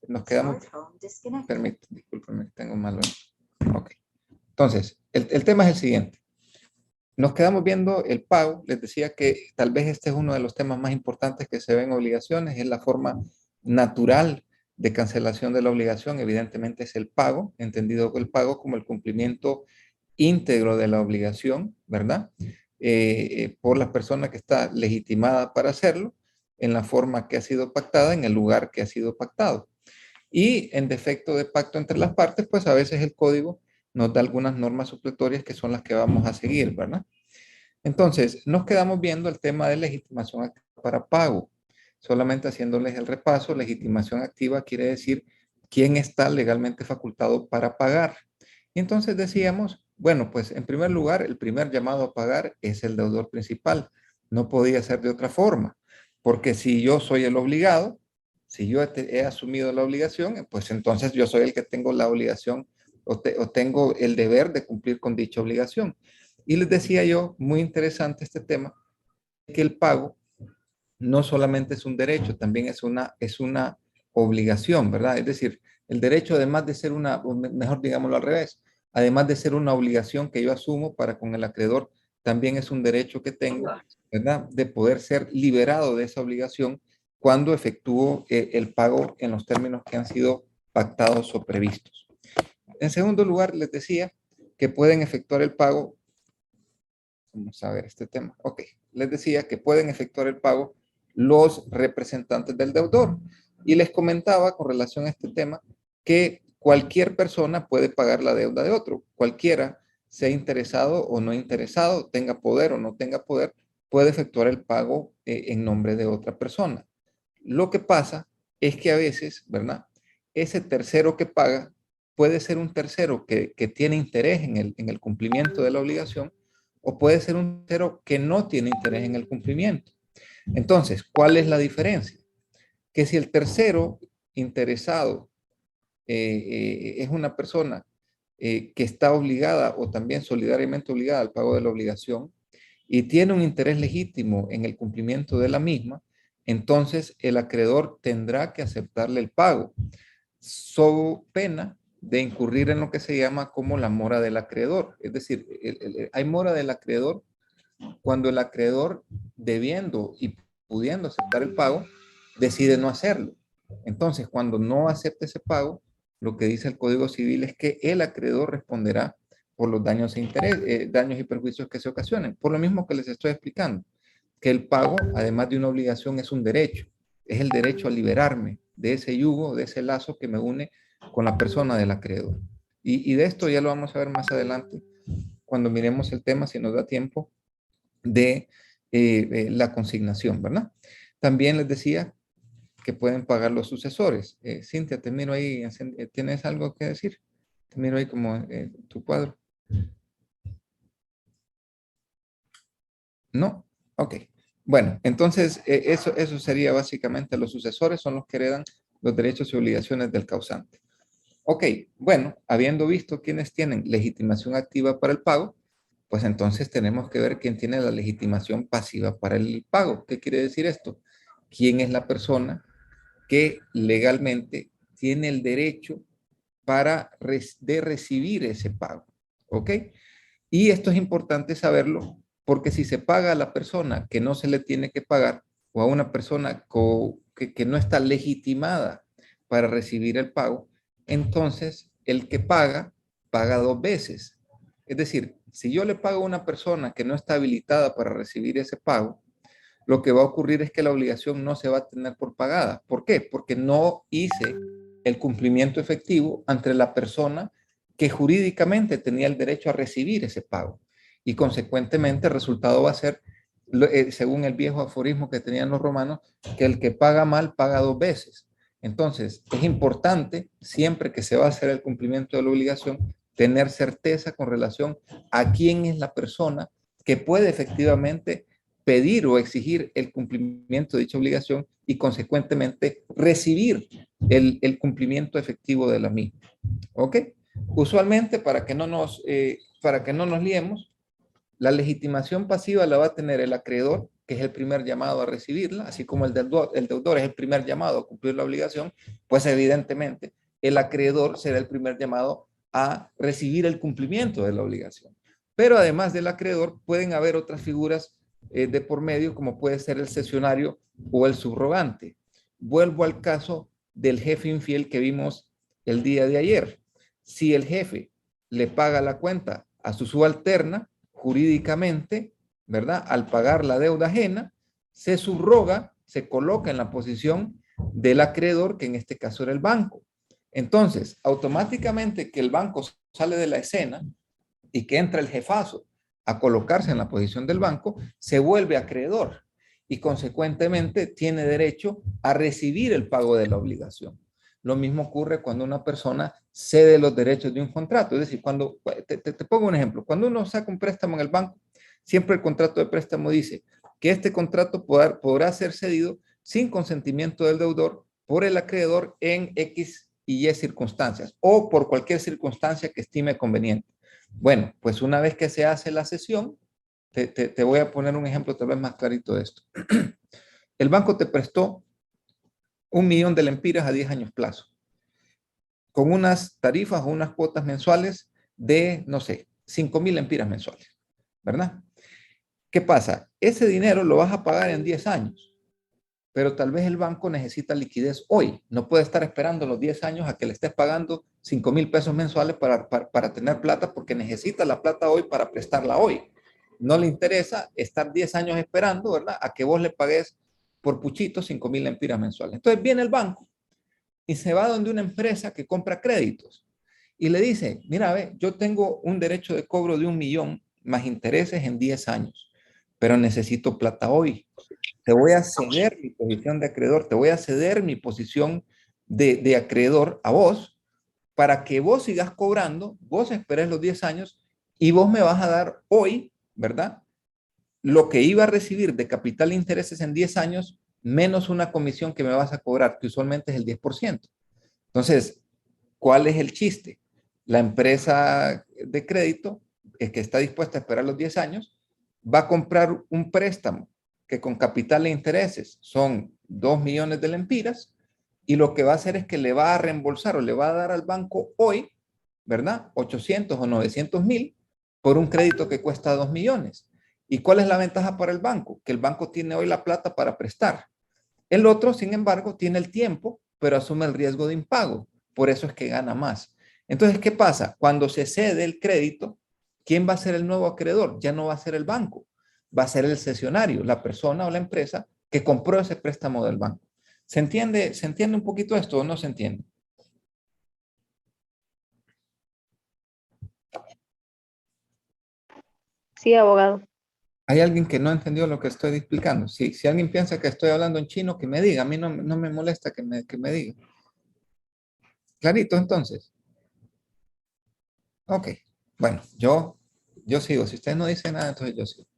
nos quedamos, discúlpeme, tengo malo. Ok. Entonces, el tema es el siguiente. Nos quedamos viendo el pago. Les decía que tal vez este es uno de los temas más importantes que se ven en obligaciones. Es la forma natural de cancelación de la obligación. Evidentemente es el pago, entendido el pago como el cumplimiento íntegro de la obligación, ¿verdad? Por la persona que está legitimada para hacerlo, en la forma que ha sido pactada, en el lugar que ha sido pactado. Y en defecto de pacto entre las partes, pues a veces el código nos da algunas normas supletorias que son las que vamos a seguir, ¿verdad? Entonces, nos quedamos viendo el tema de legitimación activa para pago. Solamente haciéndoles el repaso, legitimación activa quiere decir quién está legalmente facultado para pagar. Y entonces decíamos, bueno, pues en primer lugar, el primer llamado a pagar es el deudor principal. No podía ser de otra forma, porque si yo soy el obligado, si yo he asumido la obligación, pues entonces yo soy el que tengo la obligación o tengo el deber de cumplir con dicha obligación. Y les decía yo, muy interesante este tema, que el pago no solamente es un derecho, también es una obligación, ¿verdad? Es decir, el derecho además de ser una, mejor digámoslo al revés, además de ser una obligación que yo asumo para con el acreedor, también es un derecho que tengo, ¿verdad? De poder ser liberado de esa obligación cuando efectúo el pago en los términos que han sido pactados o previstos. En segundo lugar, les decía que pueden efectuar el pago. Vamos a ver este tema. Ok, les decía que pueden efectuar el pago los representantes del deudor. Y les comentaba con relación a este tema que cualquier persona puede pagar la deuda de otro. Cualquiera, sea interesado o no interesado, tenga poder o no tenga poder, puede efectuar el pago en nombre de otra persona. Lo que pasa es que a veces, ¿verdad? Ese tercero que paga puede ser un tercero que tiene interés en el cumplimiento de la obligación, o puede ser un tercero que no tiene interés en el cumplimiento. Entonces, ¿cuál es la diferencia? Que si el tercero interesado es una persona que está obligada o también solidariamente obligada al pago de la obligación y tiene un interés legítimo en el cumplimiento de la misma, entonces el acreedor tendrá que aceptarle el pago, so pena de incurrir en lo que se llama como la mora del acreedor. Es decir, hay mora del acreedor cuando el acreedor, debiendo y pudiendo aceptar el pago, decide no hacerlo. Entonces, cuando no acepta ese pago, lo que dice el Código Civil es que el acreedor responderá por los daños daños y perjuicios que se ocasionen. Por lo mismo que les estoy explicando, que el pago, además de una obligación, es un derecho. Es el derecho a liberarme de ese yugo, de ese lazo que me une con la persona del acreedor. Y de esto ya lo vamos a ver más adelante, cuando miremos el tema, si nos da tiempo, de la consignación, ¿verdad? También les decía que pueden pagar los sucesores. Cintia, te miro ahí, ¿tienes algo que decir? Te miro ahí como tu cuadro. ¿No? Ok. Bueno, entonces eso sería básicamente los sucesores, son los que heredan los derechos y obligaciones del causante. Ok, bueno, habiendo visto quiénes tienen legitimación activa para el pago, pues entonces tenemos que ver quién tiene la legitimación pasiva para el pago. ¿Qué quiere decir esto? ¿Quién es la persona que legalmente tiene el derecho de recibir ese pago? ¿Ok? Y esto es importante saberlo porque si se paga a la persona que no se le tiene que pagar o a una persona que no está legitimada para recibir el pago, entonces el que paga dos veces. Es decir, si yo le pago a una persona que no está habilitada para recibir ese pago, lo que va a ocurrir es que la obligación no se va a tener por pagada. ¿Por qué? Porque no hice el cumplimiento efectivo ante la persona que jurídicamente tenía el derecho a recibir ese pago. Y consecuentemente el resultado va a ser, según el viejo aforismo que tenían los romanos, que el que paga mal paga dos veces. Entonces, es importante, siempre que se va a hacer el cumplimiento de la obligación, tener certeza con relación a quién es la persona que puede efectivamente pedir o exigir el cumplimiento de dicha obligación y consecuentemente recibir el cumplimiento efectivo de la misma. ¿Ok? Usualmente, para que no nos liemos, la legitimación pasiva la va a tener el acreedor que es el primer llamado a recibirla, así como el deudor es el primer llamado a cumplir la obligación, pues evidentemente el acreedor será el primer llamado a recibir el cumplimiento de la obligación. Pero además del acreedor, pueden haber otras figuras de por medio, como puede ser el cesionario o el subrogante. Vuelvo al caso del jefe infiel que vimos el día de ayer. Si el jefe le paga la cuenta a su subalterna, jurídicamente, ¿verdad? Al pagar la deuda ajena, se subroga, se coloca en la posición del acreedor, que en este caso era el banco. Entonces, automáticamente que el banco sale de la escena y que entra el jefazo a colocarse en la posición del banco, se vuelve acreedor y consecuentemente tiene derecho a recibir el pago de la obligación. Lo mismo ocurre cuando una persona cede los derechos de un contrato. Es decir, cuando, te pongo un ejemplo, cuando uno saca un préstamo en el banco, siempre el contrato de préstamo dice que este contrato podrá ser cedido sin consentimiento del deudor por el acreedor en X y Y circunstancias o por cualquier circunstancia que estime conveniente. Bueno, pues una vez que se hace la cesión, te voy a poner un ejemplo tal vez más clarito de esto. El banco te prestó 1.000.000 de lempiras a 10 años plazo, con unas tarifas o unas cuotas mensuales de, no sé, 5.000 lempiras mensuales, ¿verdad? ¿Qué pasa? Ese dinero lo vas a pagar en 10 años, pero tal vez el banco necesita liquidez hoy. No puede estar esperando los 10 años a que le estés pagando 5.000 pesos mensuales para tener plata, porque necesita la plata hoy para prestarla hoy. No le interesa estar 10 años esperando, ¿verdad? A que vos le pagues por puchito 5.000 lempiras mensuales. Entonces viene el banco y se va donde una empresa que compra créditos y le dice, mira, ve, yo tengo un derecho de cobro de 1.000.000 más intereses en 10 años, pero necesito plata hoy. Te voy a ceder mi posición de acreedor, te voy a ceder mi posición de acreedor a vos para que vos sigas cobrando, vos esperes los 10 años y vos me vas a dar hoy, ¿verdad? Lo que iba a recibir de capital e intereses en 10 años, menos una comisión que me vas a cobrar, que usualmente es el 10%. Entonces, ¿cuál es el chiste? La empresa de crédito, que está dispuesta a esperar los 10 años, va a comprar un préstamo que con capital e intereses son 2 millones de lempiras, y lo que va a hacer es que le va a reembolsar o le va a dar al banco hoy, ¿verdad? 800 o 900.000 por un crédito que cuesta 2 millones. ¿Y cuál es la ventaja para el banco? Que el banco tiene hoy la plata para prestar. El otro, sin embargo, tiene el tiempo, pero asume el riesgo de impago. Por eso es que gana más. Entonces, ¿qué pasa? Cuando se cede el crédito, ¿quién va a ser el nuevo acreedor? Ya no va a ser el banco, va a ser el cesionario, la persona o la empresa que compró ese préstamo del banco. ¿Se entiende un poquito esto o no se entiende? Sí, abogado. ¿Hay alguien que no entendió lo que estoy explicando? Si alguien piensa que estoy hablando en chino, que me diga. A mí no me molesta que me diga. Clarito, entonces. Ok. Bueno, yo sigo. Si usted no dice nada, entonces yo sigo.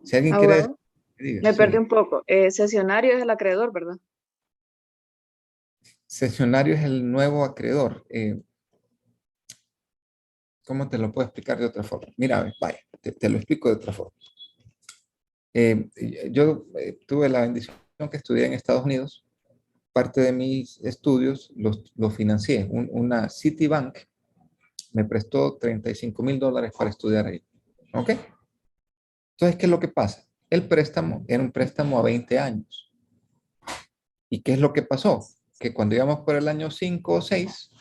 Si alguien quiere decir, Abogado, diga, me perdí sí. un poco. Cesionario es el acreedor, ¿verdad? Cesionario es el nuevo acreedor. ¿Cómo te lo puedo explicar de otra forma? Mira, a ver, vaya, te lo explico de otra forma. Yo tuve la bendición que estudié en Estados Unidos. Parte de mis estudios los financié. Una Citibank me prestó $35,000 para estudiar ahí. ¿Ok? Entonces, ¿qué es lo que pasa? El préstamo era un préstamo a 20 años. ¿Y qué es lo que pasó? Que cuando íbamos por el año 5 o 6,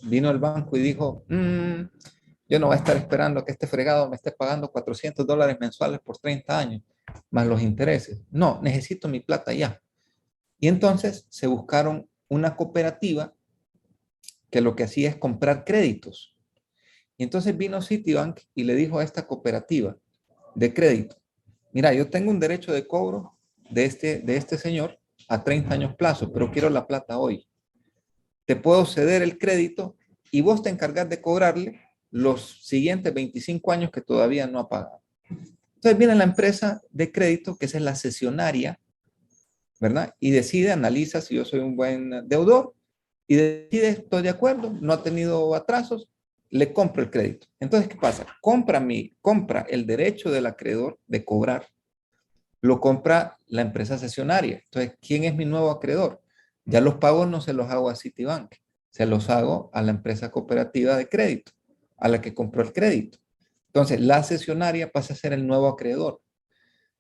vino el banco y dijo, yo no voy a estar esperando a que este fregado me esté pagando $400 mensuales por 30 años, más los intereses. No, necesito mi plata ya. Y entonces se buscaron una cooperativa que lo que hacía es comprar créditos. Y entonces vino Citibank y le dijo a esta cooperativa de crédito, mira, yo tengo un derecho de cobro de este señor a 30 años plazo, pero quiero la plata hoy. Te puedo ceder el crédito y vos te encargas de cobrarle los siguientes 25 años que todavía no ha pagado. Entonces viene la empresa de crédito, que es la cesionaria, ¿verdad? Y decide, analiza si yo soy un buen deudor y decide, estoy de acuerdo, no ha tenido atrasos, le compro el crédito. Entonces, ¿qué pasa? Compra el derecho del acreedor de cobrar, lo compra la empresa cesionaria. Entonces, ¿quién es mi nuevo acreedor? Ya los pagos no se los hago a Citibank, se los hago a la empresa cooperativa de crédito, a la que compró el crédito. Entonces, la cesionaria pasa a ser el nuevo acreedor.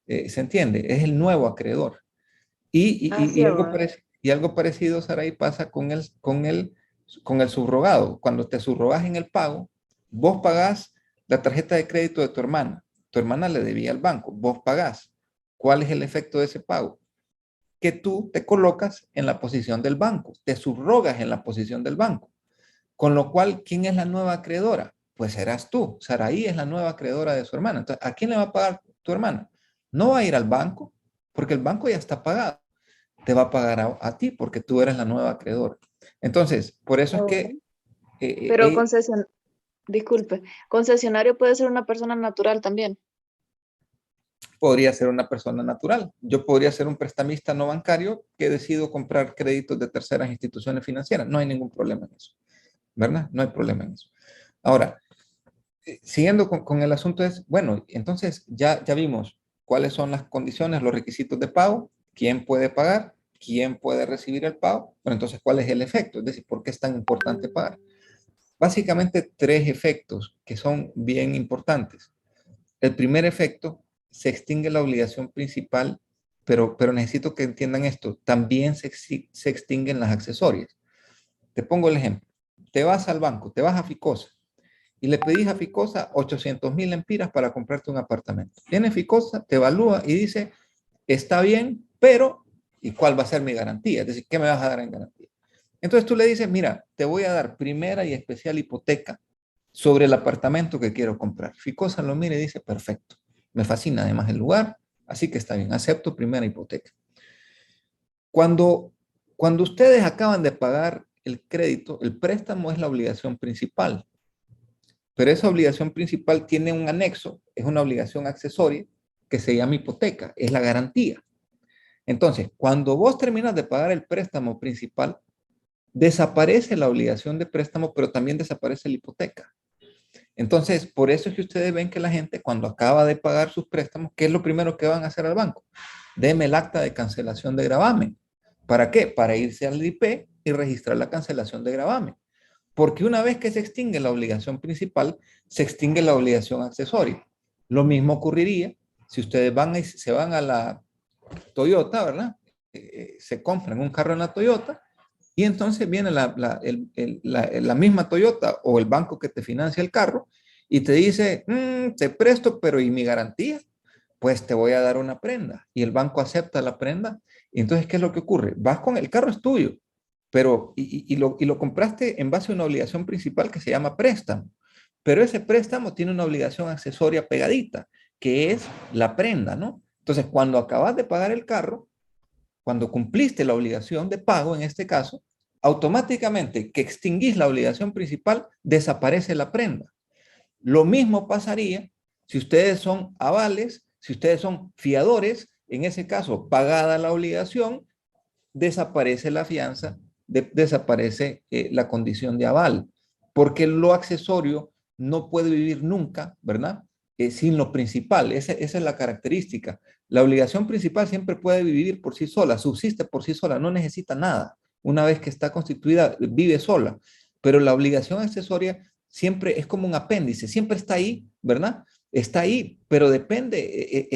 ¿Se entiende? Es el nuevo acreedor. Así, abogado. Y algo parecido, Saray, pasa con el subrogado. Cuando te subrogas en el pago, vos pagás la tarjeta de crédito de tu hermana. Tu hermana le debía al banco. Vos pagás. ¿Cuál es el efecto de ese pago? Que tú te colocas en la posición del banco. Te subrogas en la posición del banco. Con lo cual, ¿quién es la nueva acreedora? Pues serás tú. Saraí es la nueva acreedora de su hermana. Entonces, ¿a quién le va a pagar tu hermana? No va a ir al banco, porque el banco ya está pagado. Te va a pagar a ti, porque tú eres la nueva acreedora. Entonces, por eso es Oh. que Pero disculpe, concesionario puede ser una persona natural también. podría ser una persona natural. Yo podría ser un prestamista no bancario que decido comprar créditos de terceras instituciones financieras. No hay ningún problema en eso, ¿verdad? No hay problema en eso. Ahora, siguiendo con el asunto es, bueno, entonces ya vimos cuáles son las condiciones, los requisitos de pago, quién puede pagar, quién puede recibir el pago, pero entonces cuál es el efecto, es decir, por qué es tan importante pagar. Básicamente tres efectos que son bien importantes. El primer efecto, se extingue la obligación principal, pero necesito que entiendan esto, también se extinguen las accesorias. Te pongo el ejemplo, te vas al banco, te vas a Ficosa, y le pedís a Ficosa 800,000 lempiras para comprarte un apartamento. Viene Ficosa, te evalúa y dice, está bien, pero ¿y cuál va a ser mi garantía? Es decir, ¿qué me vas a dar en garantía? Entonces tú le dices, mira, te voy a dar primera y especial hipoteca sobre el apartamento que quiero comprar. Ficosa lo mira y dice, perfecto, me fascina además el lugar, así que está bien, acepto primera hipoteca. Cuando, cuando ustedes acaban de pagar el crédito, el préstamo es la obligación principal. Pero esa obligación principal tiene un anexo, es una obligación accesoria que se llama hipoteca, es la garantía. Entonces, cuando vos terminas de pagar el préstamo principal, desaparece la obligación de préstamo, pero también desaparece la hipoteca. Entonces, por eso es que ustedes ven que la gente cuando acaba de pagar sus préstamos, ¿qué es lo primero que van a hacer al banco? Deme el acta de cancelación de gravamen. ¿Para qué? Para irse al IP y registrar la cancelación de gravamen. Porque una vez que se extingue la obligación principal, se extingue la obligación accesoria. Lo mismo ocurriría si ustedes se van a la Toyota, ¿verdad? Se compran un carro en la Toyota y entonces viene la misma Toyota o el banco que te financia el carro y te dice, te presto, pero ¿y mi garantía? Pues te voy a dar una prenda. Y el banco acepta la prenda. Y entonces, ¿qué es lo que ocurre? Vas con el carro, es tuyo, pero lo compraste en base a una obligación principal que se llama préstamo. Pero ese préstamo tiene una obligación accesoria pegadita, que es la prenda, ¿no? Entonces, cuando acabas de pagar el carro, cuando cumpliste la obligación de pago, en este caso, automáticamente que extinguís la obligación principal, desaparece la prenda. Lo mismo pasaría si ustedes son avales, si ustedes son fiadores, en ese caso, pagada la obligación, desaparece la fianza, desaparece la condición de aval, porque lo accesorio no puede vivir nunca, ¿verdad? Sin lo principal, esa es la característica. La obligación principal siempre puede vivir por sí sola, subsiste por sí sola, no necesita nada. Una vez que está constituida, vive sola, pero la obligación accesoria siempre es como un apéndice, siempre está ahí, ¿verdad? Está ahí, pero depende,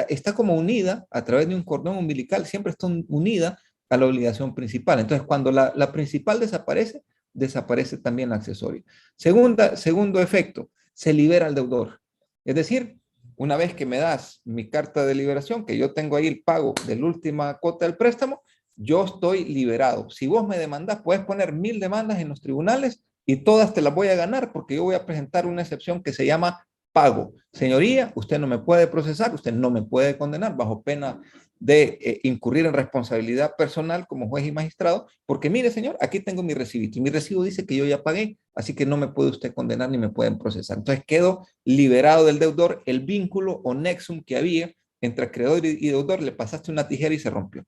está como unida a través de un cordón umbilical, siempre está unida a la obligación principal. Entonces, cuando la principal desaparece, desaparece también la accesoria. Segundo efecto, se libera el deudor. Es decir, una vez que me das mi carta de liberación, que yo tengo ahí el pago de la última cuota del préstamo, yo estoy liberado. Si vos me demandás, puedes poner 1000 demandas en los tribunales y todas te las voy a ganar porque yo voy a presentar una excepción que se llama pago. Señoría, usted no me puede procesar, usted no me puede condenar bajo pena de incurrir en responsabilidad personal como juez y magistrado, porque mire, señor, aquí tengo mi recibito y mi recibo dice que yo ya pagué, así que no me puede usted condenar ni me pueden procesar. Entonces quedo liberado del deudor, el vínculo o nexum que había entre acreedor y deudor, le pasaste una tijera y se rompió.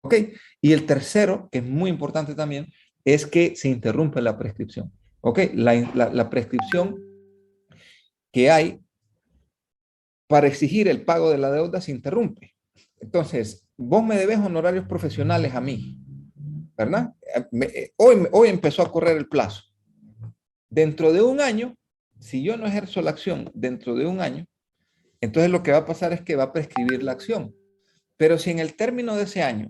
¿Ok? Y el tercero, que es muy importante también, es que se interrumpe la prescripción. ¿Ok? La prescripción que hay para exigir el pago de la deuda se interrumpe. Entonces, vos me debes honorarios profesionales a mí, ¿verdad? Hoy empezó a correr el plazo. Dentro de un año, si yo no ejerzo la acción dentro de un año, entonces lo que va a pasar es que va a prescribir la acción. Pero si en el término de ese año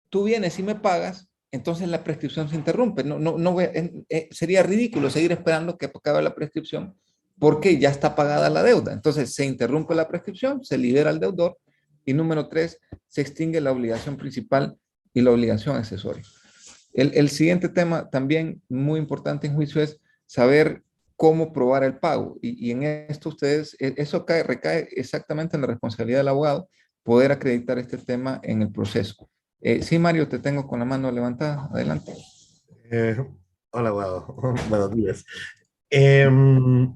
tú vienes y me pagas, entonces la prescripción se interrumpe. Sería ridículo seguir esperando que acabe la prescripción porque ya está pagada la deuda. Entonces se interrumpe la prescripción, se libera el deudor y número tres, se extingue la obligación principal y la obligación accesoria. El siguiente tema también muy importante en juicio es saber cómo probar el pago. Y en esto ustedes, eso recae exactamente en la responsabilidad del abogado, poder acreditar este tema en el proceso. Sí, Mario, te tengo con la mano levantada. Adelante. Eh, Hola, abogado. Buenos días. Em,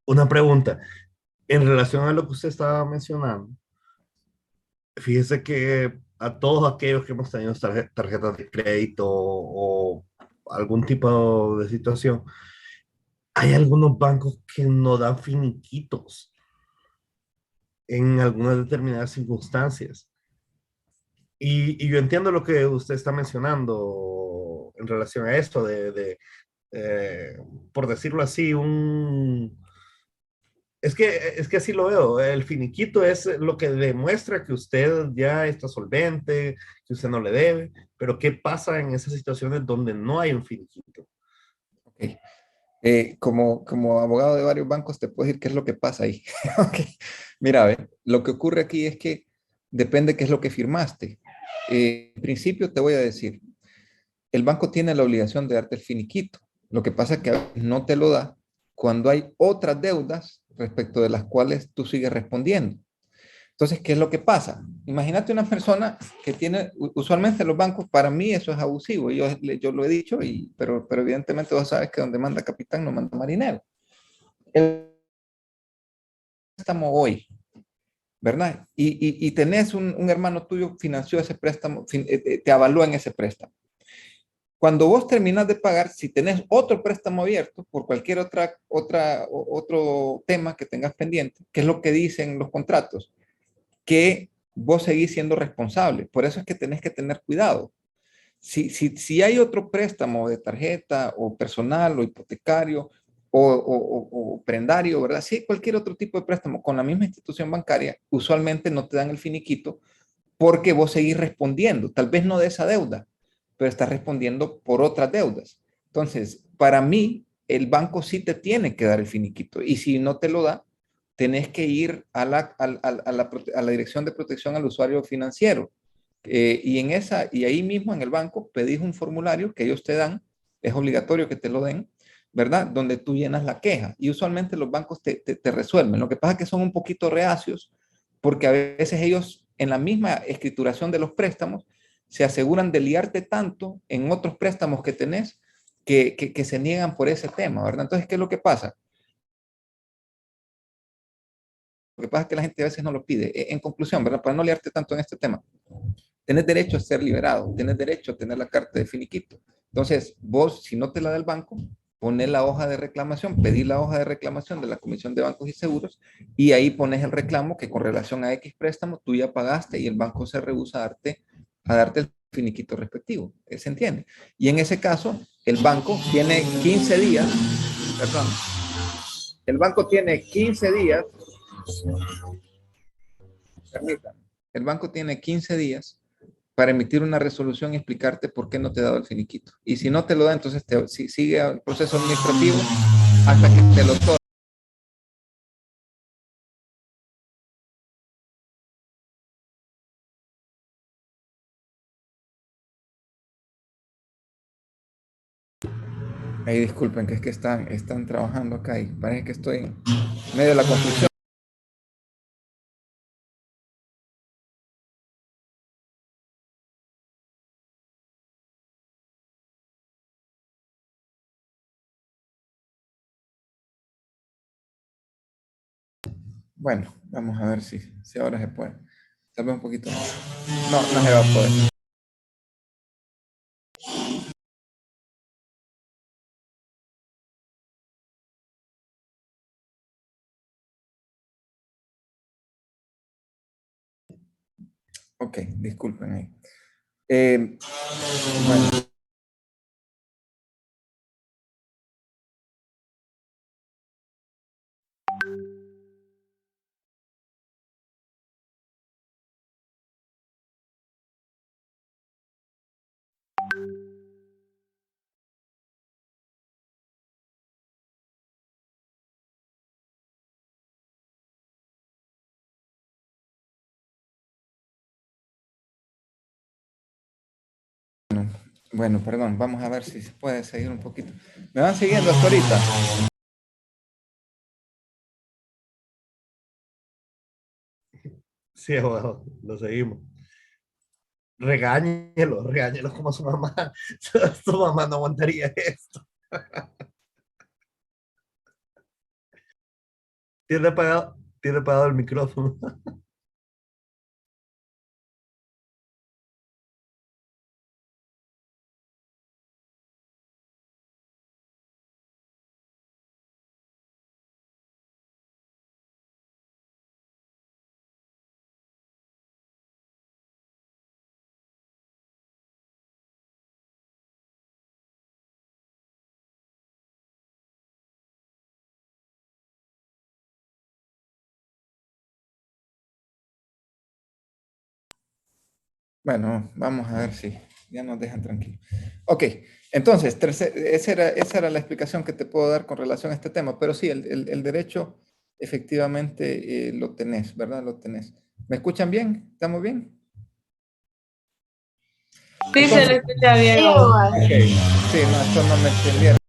una pregunta. En relación a lo que usted estaba mencionando, fíjese que a todos aquellos que hemos tenido tarjetas de crédito o algún tipo de situación, hay algunos bancos que no dan finiquitos en algunas determinadas circunstancias. Y yo entiendo lo que usted está mencionando en relación a esto eh, por decirlo así, es que así lo veo. El finiquito es lo que demuestra que usted ya está solvente, que usted no le debe, pero ¿qué pasa en esas situaciones donde no hay un finiquito? Okay. Como abogado de varios bancos, te puedo decir qué es lo que pasa ahí. Okay. Mira, a ver, lo que ocurre aquí es que depende qué es lo que firmaste. En principio te voy a decir, el banco tiene la obligación de darte el finiquito. Lo que pasa es que a veces no te lo da cuando hay otras deudas respecto de las cuales tú sigues respondiendo. Entonces, ¿qué es lo que pasa? Imagínate una persona que tiene, usualmente los bancos, para mí eso es abusivo, yo lo he dicho, pero evidentemente vos sabes que donde manda capitán no manda marinero. El préstamo hoy, ¿verdad? Y tenés un hermano tuyo financió ese préstamo, te avalúa en ese préstamo. Cuando vos terminás de pagar, si tenés otro préstamo abierto por cualquier otro tema que tengas pendiente, ¿qué es lo que dicen los contratos? Que vos seguís siendo responsable. Por eso es que tenés que tener cuidado. Si hay otro préstamo de tarjeta o personal o hipotecario o prendario, ¿verdad? Si hay cualquier otro tipo de préstamo con la misma institución bancaria, usualmente no te dan el finiquito porque vos seguís respondiendo, tal vez no de esa deuda, pero estás respondiendo por otras deudas. Entonces, para mí, el banco sí te tiene que dar el finiquito y si no te lo da, tenés que ir a la Dirección de Protección al Usuario Financiero. Y ahí mismo en el banco pedís un formulario que ellos te dan, es obligatorio que te lo den, ¿verdad? Donde tú llenas la queja y usualmente los bancos te resuelven. Lo que pasa es que son un poquito reacios porque a veces ellos en la misma escrituración de los préstamos se aseguran de liarte tanto en otros préstamos que tenés que se niegan por ese tema, ¿verdad? Entonces, ¿qué es lo que pasa? Lo que pasa es que la gente a veces no lo pide. En conclusión, ¿verdad? Para no liarte tanto en este tema, tenés derecho a ser liberado, tenés derecho a tener la carta de finiquito. Entonces, vos, si no te la da el banco, pones la hoja de reclamación, pedí la hoja de reclamación de la Comisión de Bancos y Seguros y ahí pones el reclamo que con relación a X préstamo tú ya pagaste y el banco se rehúsa a darte el finiquito respectivo. ¿Se entiende? Y en ese caso, el banco tiene 15 días, perdón, el banco tiene 15 días, permítanme, el banco tiene 15 días para emitir una resolución y explicarte por qué no te ha dado el finiquito. Y si no te lo da, entonces sigue el proceso administrativo hasta que te lo otorgue. Ahí disculpen, que es que están trabajando acá y parece que estoy en medio de la confusión. Bueno, vamos a ver si ahora se puede. Tal vez un poquito más. No, no se va a poder. Ok, disculpen ahí. Bueno. Bueno, perdón, vamos a ver si se puede seguir un poquito. ¿Me van siguiendo hasta ahorita? Sí, abogado, lo seguimos. Regáñelo, regáñelo como su mamá. Su mamá no aguantaría esto. Tiene apagado el micrófono. Bueno, vamos a ver si ya nos dejan tranquilos. Ok, entonces, esa era la explicación que te puedo dar con relación a este tema, pero sí, el derecho efectivamente lo tenés, ¿verdad? Lo tenés. ¿Me escuchan bien? ¿Estamos bien? Sí, se le Entonces, escucha bien. Sí, Abogado. ok, sí, no, esto no me entendieron.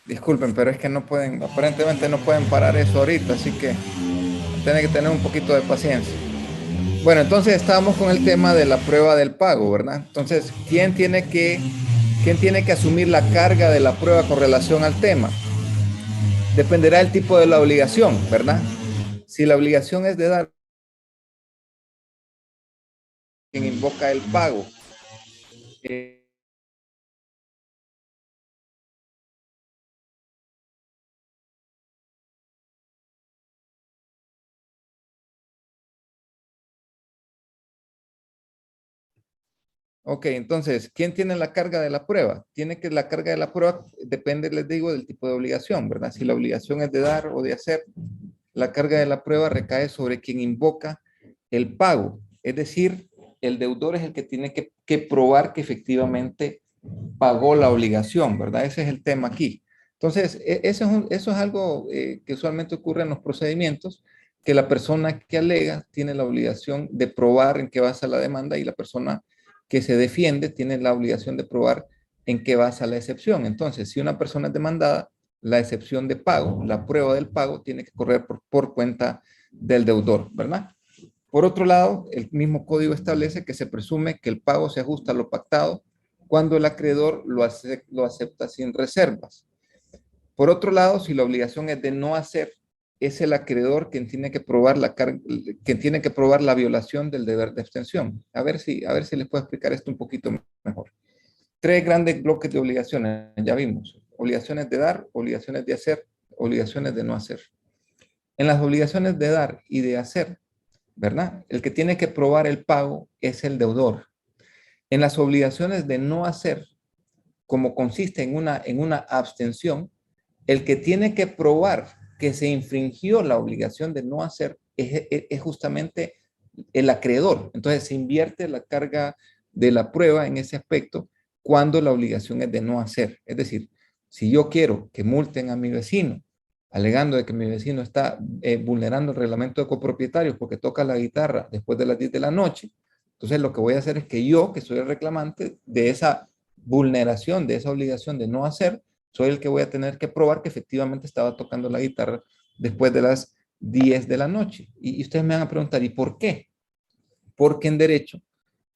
Disculpen, pero es que no pueden, aparentemente no pueden parar eso ahorita, así que tienen que tener un poquito de paciencia. Bueno, entonces estábamos con el tema de la prueba del pago, ¿verdad? Entonces, quién tiene que asumir la carga de la prueba con relación al tema? Dependerá del tipo de la obligación, ¿verdad? Si la obligación es de dar, quien invoca el pago. Eh, ok, entonces, ¿quién tiene la carga de la prueba? Tiene que la carga de la prueba depende, les digo, del tipo de obligación, ¿verdad? Si la obligación es de dar o de hacer, la carga de la prueba recae sobre quien invoca el pago. Es decir, el deudor es el que tiene que probar que efectivamente pagó la obligación, ¿verdad? Ese es el tema aquí. Entonces, eso es algo que usualmente ocurre en los procedimientos, que la persona que alega tiene la obligación de probar en qué basa la demanda y la persona que se defiende tiene la obligación de probar en qué basa la excepción. Entonces, si una persona es demandada, la excepción de pago, la prueba del pago, tiene que correr por cuenta del deudor, ¿verdad? Por otro lado, el mismo código establece que se presume que el pago se ajusta a lo pactado cuando el acreedor lo acepta sin reservas. Por otro lado, si la obligación es de no hacer, es el acreedor quien tiene que probar quien tiene que probar la violación del deber de abstención. A ver si les puedo explicar esto un poquito mejor. Tres grandes bloques de obligaciones, ya vimos. Obligaciones de dar, obligaciones de hacer, obligaciones de no hacer. En las obligaciones de dar y de hacer, ¿verdad? El que tiene que probar el pago es el deudor. En las obligaciones de no hacer, como consiste en una abstención, el que tiene que probar que se infringió la obligación de no hacer es justamente el acreedor. Entonces se invierte la carga de la prueba en ese aspecto cuando la obligación es de no hacer. Es decir, si yo quiero que multen a mi vecino, alegando de que mi vecino está vulnerando el reglamento de copropietarios porque toca la guitarra después de las 10 de la noche, entonces lo que voy a hacer es que yo, que soy el reclamante de esa vulneración, de esa obligación de no hacer, soy el que voy a tener que probar que efectivamente estaba tocando la guitarra después de las 10 de la noche. Y ustedes me van a preguntar, ¿y por qué? Porque en derecho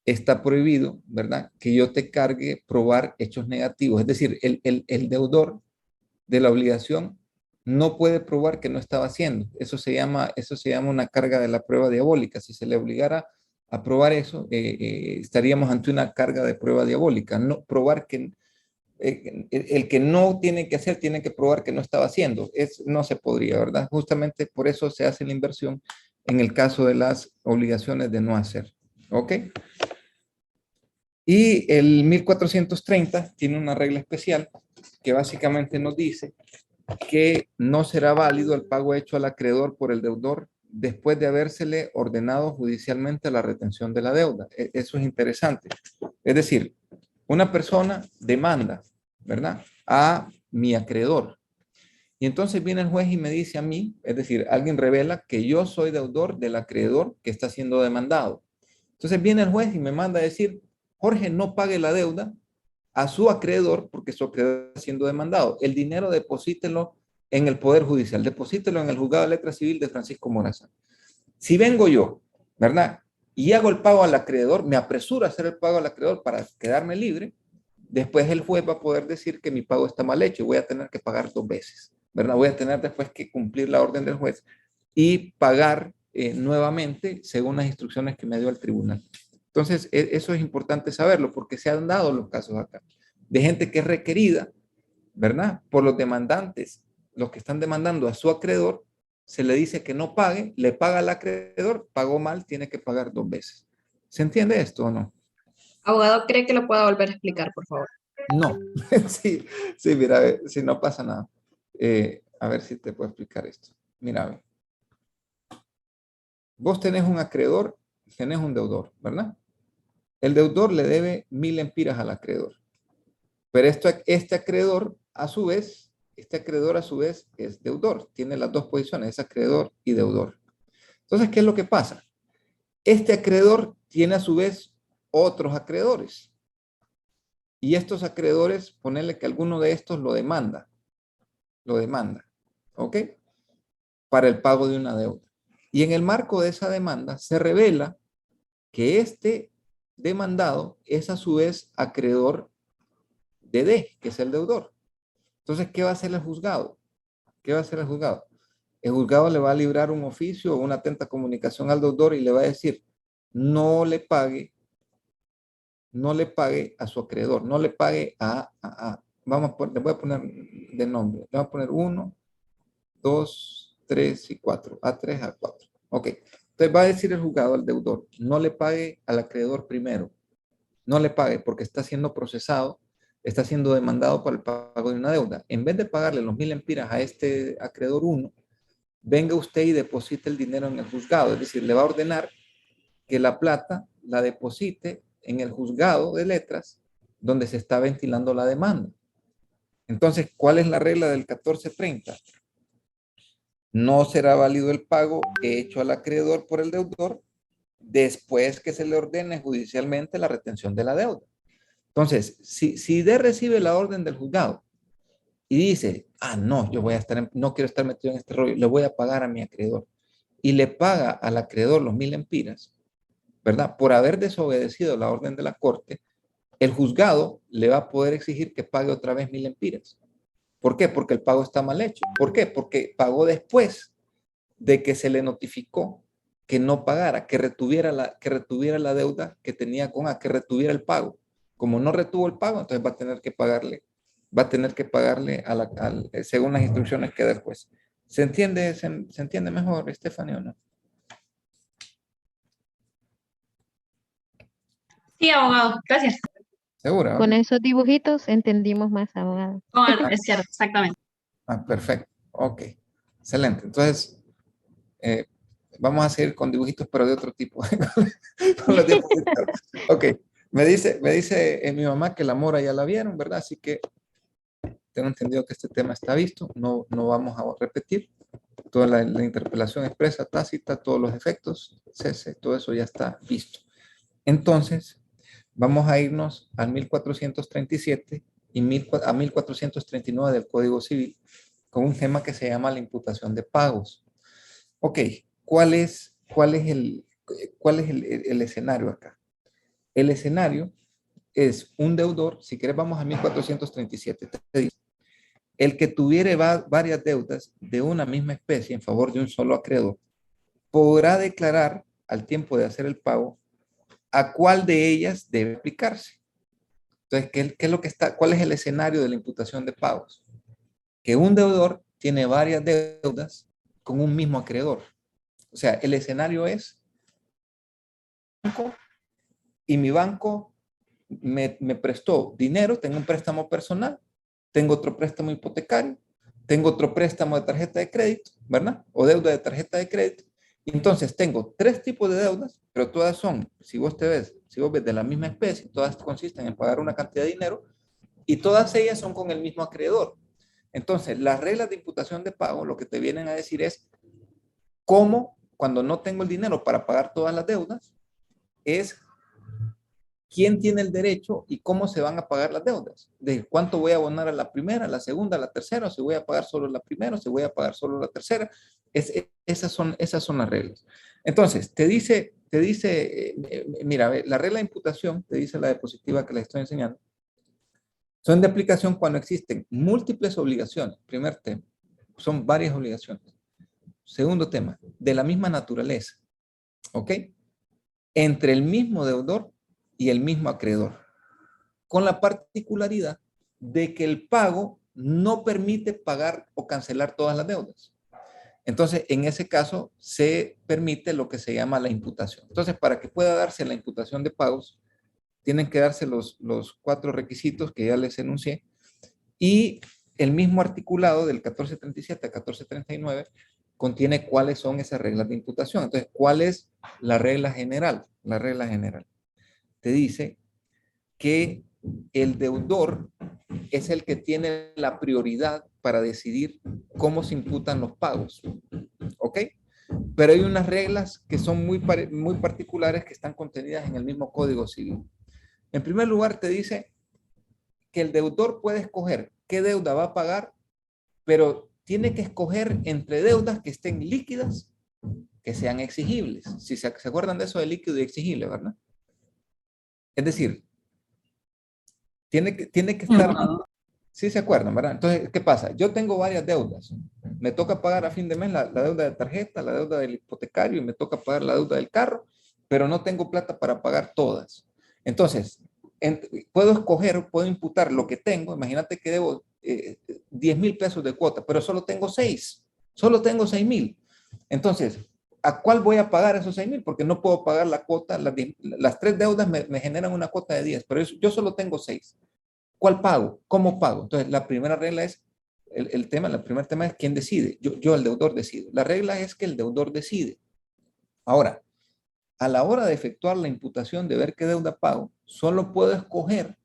está prohibido, ¿verdad? Que yo te cargue probar hechos negativos. Es decir, el deudor de la obligación no puede probar que no estaba haciendo. Eso se llama una carga de la prueba diabólica. Si se le obligara a probar eso, estaríamos ante una carga de prueba diabólica. No probar que el que no tiene que hacer tiene que probar que no estaba haciendo. No se podría, ¿verdad? Justamente por eso se hace la inversión en el caso de las obligaciones de no hacer. ¿Ok? Y el 1430 tiene una regla especial que básicamente nos dice que no será válido el pago hecho al acreedor por el deudor después de habérsele ordenado judicialmente la retención de la deuda. Eso es interesante. Es decir, una persona demanda, ¿verdad?, a mi acreedor. Y entonces viene el juez y me dice a mí, es decir, alguien revela que yo soy deudor del acreedor que está siendo demandado. Entonces viene el juez y me manda a decir, Jorge, no pague la deuda a su acreedor porque su acreedor está siendo demandado. El dinero deposítelo en el Poder Judicial, deposítelo en el Juzgado de Letra Civil de Francisco Morazán. Si vengo yo, ¿verdad?, y hago el pago al acreedor, me apresuro a hacer el pago al acreedor para quedarme libre, después el juez va a poder decir que mi pago está mal hecho y voy a tener que pagar 2 veces, ¿verdad? Voy a tener después que cumplir la orden del juez y pagar nuevamente según las instrucciones que me dio el tribunal. Entonces, eso es importante saberlo porque se han dado los casos acá de gente que es requerida, ¿verdad?, por los demandantes, los que están demandando a su acreedor, se le dice que no pague, le paga al acreedor, pagó mal, tiene que pagar 2 veces. ¿Se entiende esto o no? Abogado, ¿cree que lo pueda volver a explicar, por favor? No, sí, sí, mira, si no pasa nada. A ver si te puedo explicar esto. Mira, vos tenés un acreedor, tenés un deudor, ¿verdad? El deudor le debe 1000 empiras al acreedor. Pero este acreedor, a su vez, es deudor. Tiene las dos posiciones, es acreedor y deudor. Entonces, ¿qué es lo que pasa? Este acreedor tiene a su vez otros acreedores. Y estos acreedores, ponerle que alguno de estos lo demanda, ¿ok? Para el pago de una deuda. Y en el marco de esa demanda se revela que este demandado es a su vez acreedor de D, que es el deudor. Entonces, ¿qué va a hacer el juzgado? ¿Qué va a hacer el juzgado? El juzgado le va a librar un oficio o una atenta comunicación al deudor y le va a decir, no le pague a su acreedor, no le pague le voy a poner de nombre, le voy a poner 1, 2, 3 y 4, A3, A4. Ok, entonces va a decir el juzgado al deudor, no le pague al acreedor primero, no le pague porque está siendo procesado, está siendo demandado por el pago de una deuda. En vez de pagarle los 1000 empiras a este acreedor 1, venga usted y deposite el dinero en el juzgado, es decir, le va a ordenar que la plata la deposite en el juzgado de letras donde se está ventilando la demanda. Entonces, ¿cuál es la regla del 1430? No será válido el pago hecho al acreedor por el deudor después que se le ordene judicialmente la retención de la deuda. Entonces, si D recibe la orden del juzgado y dice, no, no quiero estar metido en este rollo, le voy a pagar a mi acreedor, y le paga al acreedor los 1000 empiras, ¿verdad? Por haber desobedecido la orden de la corte, el juzgado le va a poder exigir que pague otra vez 1000 empiras. ¿Por qué? Porque el pago está mal hecho. ¿Por qué? Porque pagó después de que se le notificó que no pagara, que retuviera la deuda que tenía con A, que retuviera el pago. Como no retuvo el pago, entonces va a tener que pagarle según las instrucciones que da el juez. ¿Se entiende mejor, Estefanía, o no? Sí, abogado, gracias. ¿Segura? Con Ok. esos dibujitos entendimos más, abogado. No, es cierto, exactamente. Perfecto. Ok. Excelente. Entonces, eh, vamos a seguir con dibujitos, pero de otro tipo. Con los diapositivas. Ok. Me dice mi mamá que la mora ya la vieron, ¿verdad? Así que tengo entendido que este tema está visto. No, no vamos a repetir. Toda la interpelación expresa, tácita, todos los efectos, cese, todo eso ya está visto. Entonces, vamos a irnos al 1437 y a 1439 del Código Civil con un tema que se llama la imputación de pagos. Ok, ¿cuál es el escenario acá? El escenario es un deudor, si quieres vamos a 1437, te dice, el que tuviere varias deudas de una misma especie en favor de un solo acreedor, podrá declarar al tiempo de hacer el pago a cuál de ellas debe aplicarse. Entonces, ¿qué es lo que está? ¿Cuál es el escenario de la imputación de pagos? Que un deudor tiene varias deudas con un mismo acreedor. O sea, el escenario es y mi banco me prestó dinero, tengo un préstamo personal, tengo otro préstamo hipotecario, tengo otro préstamo de tarjeta de crédito, ¿verdad? O deuda de tarjeta de crédito. Y entonces tengo 3 tipos de deudas, pero todas son, si vos ves de la misma especie, todas consisten en pagar una cantidad de dinero y todas ellas son con el mismo acreedor. Entonces, las reglas de imputación de pago lo que te vienen a decir es cómo, cuando no tengo el dinero para pagar todas las deudas, es quién tiene el derecho y cómo se van a pagar las deudas. De cuánto voy a abonar a la primera, a la segunda, a la tercera, o si voy a pagar solo la primera, o si voy a pagar solo la tercera. Esas son las reglas. Entonces, te dice, mira, la regla de imputación, te dice la diapositiva que les estoy enseñando, son de aplicación cuando existen múltiples obligaciones. Primer tema, son varias obligaciones. Segundo tema, de la misma naturaleza. ¿Ok? Entre el mismo deudor y el mismo acreedor, con la particularidad de que el pago no permite pagar o cancelar todas las deudas. Entonces, en ese caso, se permite lo que se llama la imputación. Entonces, para que pueda darse la imputación de pagos, tienen que darse los 4 requisitos que ya les enuncié, y el mismo articulado del 1437 a 1439 contiene cuáles son esas reglas de imputación. Entonces, ¿cuál es la regla general? La regla general te dice que el deudor es el que tiene la prioridad para decidir cómo se imputan los pagos. ¿Ok? Pero hay unas reglas que son muy particulares que están contenidas en el mismo Código Civil. En primer lugar, te dice que el deudor puede escoger qué deuda va a pagar, pero tiene que escoger entre deudas que estén líquidas, que sean exigibles. Si se acuerdan de eso de líquido y exigible, ¿verdad? Es decir, tiene que estar... Sí se acuerdan, ¿verdad? Entonces, ¿qué pasa? Yo tengo varias deudas. Me toca pagar a fin de mes la deuda de tarjeta, la deuda del hipotecario y me toca pagar la deuda del carro, pero no tengo plata para pagar todas. Entonces, puedo escoger, puedo imputar lo que tengo. Imagínate que debo 10,000 pesos de cuota, pero solo tengo 6. Solo tengo 6,000. Entonces, ¿a cuál voy a pagar esos 6,000? Porque no puedo pagar la cuota. Las 3 deudas me generan una cuota de 10, pero yo solo tengo 6. ¿Cuál pago? ¿Cómo pago? Entonces, la primera regla es, el primer tema es quién decide. Yo, el deudor, decido. La regla es que el deudor decide. Ahora, a la hora de efectuar la imputación de ver qué deuda pago, solo puedo escoger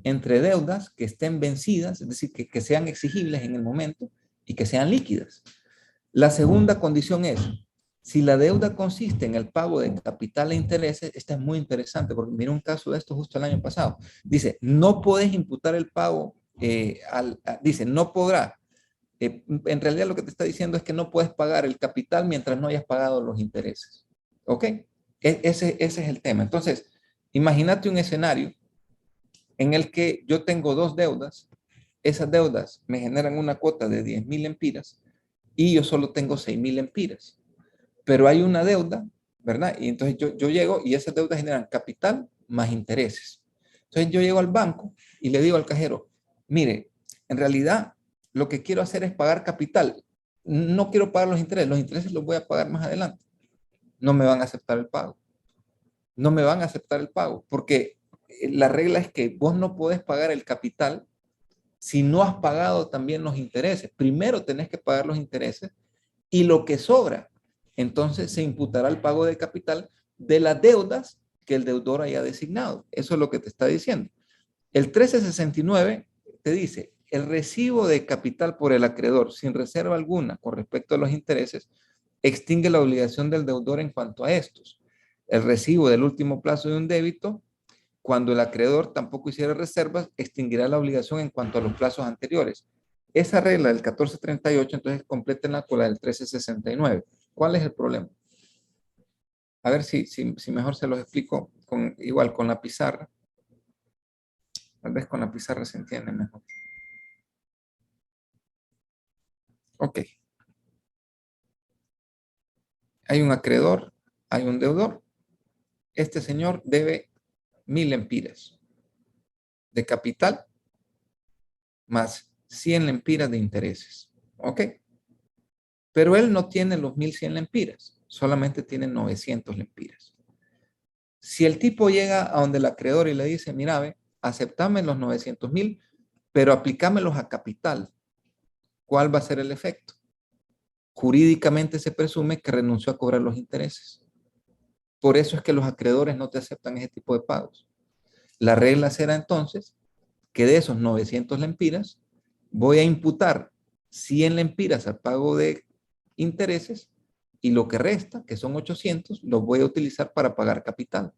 entre deudas que estén vencidas, es decir, que sean exigibles en el momento y que sean líquidas. La segunda condición es, si la deuda consiste en el pago de capital e intereses, esta es muy interesante porque miré un caso de esto justo el año pasado. Dice, no puedes imputar el pago, dice, no podrá. En realidad lo que te está diciendo es que no puedes pagar el capital mientras no hayas pagado los intereses. ¿Ok? Ese es el tema. Entonces, imagínate un escenario en el que yo tengo 2 deudas. Esas deudas me generan una cuota de 10,000 empiras y yo solo tengo 6,000 empiras. Pero hay una deuda, ¿verdad? Y entonces yo llego y esas deudas generan capital más intereses. Entonces yo llego al banco y le digo al cajero, mire, en realidad lo que quiero hacer es pagar capital. No quiero pagar los intereses los voy a pagar más adelante. No me van a aceptar el pago. no me van a aceptar el pago, porque la regla es que vos no podés pagar el capital si no has pagado también los intereses. Primero tenés que pagar los intereses y lo que sobra, entonces se imputará el pago de capital de las deudas que el deudor haya designado. Eso es lo que te está diciendo. El 1369 te dice, el recibo de capital por el acreedor sin reserva alguna con respecto a los intereses extingue la obligación del deudor en cuanto a estos. El recibo del último plazo de un débito, cuando el acreedor tampoco hiciera reservas, extinguirá la obligación en cuanto a los plazos anteriores. Esa regla del 1438, entonces, complétenla con la del 1369. ¿Cuál es el problema? A ver si mejor se los explico igual con la pizarra. Tal vez con la pizarra se entiende mejor. Ok. Hay un acreedor, hay un deudor. Este señor debe 1000 lempiras de capital más 100 lempiras de intereses. ¿Ok? Pero él no tiene los 1100 lempiras, solamente tiene 900 lempiras. Si el tipo llega a donde el acreedor y le dice, mira, ve, aceptame los 900,000, pero aplicámelos a capital, ¿cuál va a ser el efecto? Jurídicamente se presume que renunció a cobrar los intereses. Por eso es que los acreedores no te aceptan ese tipo de pagos. La regla será entonces que de esos 900 lempiras voy a imputar 100 lempiras al pago de intereses y lo que resta, que son 800, lo voy a utilizar para pagar capital.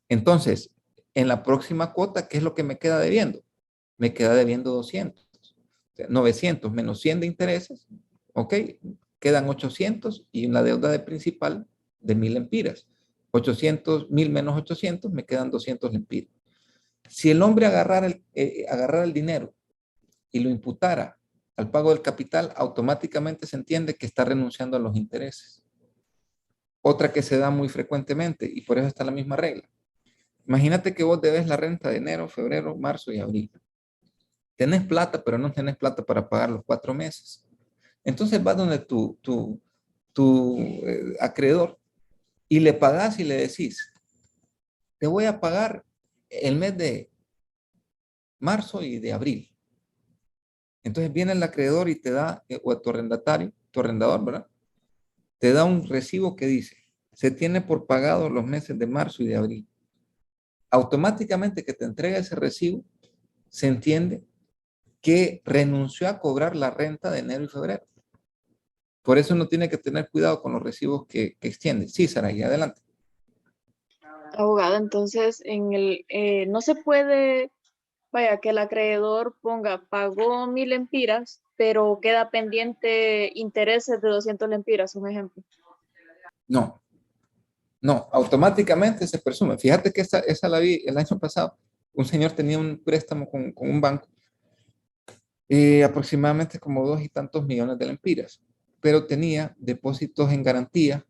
Entonces, en la próxima cuota, ¿qué es lo que me queda debiendo? Me queda debiendo 200. O sea, 900 menos 100 de intereses, ¿ok? Quedan 800 y una deuda de principal de 1000 lempiras. 800, 1000 menos 800, me quedan 200 lempiras. Si el hombre agarrara el dinero y lo imputara al pago del capital, automáticamente se entiende que está renunciando a los intereses. Otra que se da muy frecuentemente, y por eso está la misma regla. Imagínate que vos debes la renta de enero, febrero, marzo y abril. Tenés plata, pero no tenés plata para pagar los 4 meses. Entonces vas donde tu acreedor y le pagás y le decís, te voy a pagar el mes de marzo y de abril. Entonces viene el acreedor y te da, o tu arrendatario, tu arrendador, ¿verdad? Te da un recibo que dice, se tiene por pagado los meses de marzo y de abril. Automáticamente que te entrega ese recibo, se entiende que renunció a cobrar la renta de enero y febrero. Por eso uno tiene que tener cuidado con los recibos que extiende. Sí, Saraí, adelante. Abogado, entonces no se puede, vaya, que el acreedor ponga, pagó 1000 lempiras, pero queda pendiente intereses de 200 lempiras, un ejemplo. No, automáticamente se presume. Fíjate que esa la vi el año pasado. Un señor tenía un préstamo con un banco, aproximadamente como 2 y tantos millones de lempiras, pero tenía depósitos en garantía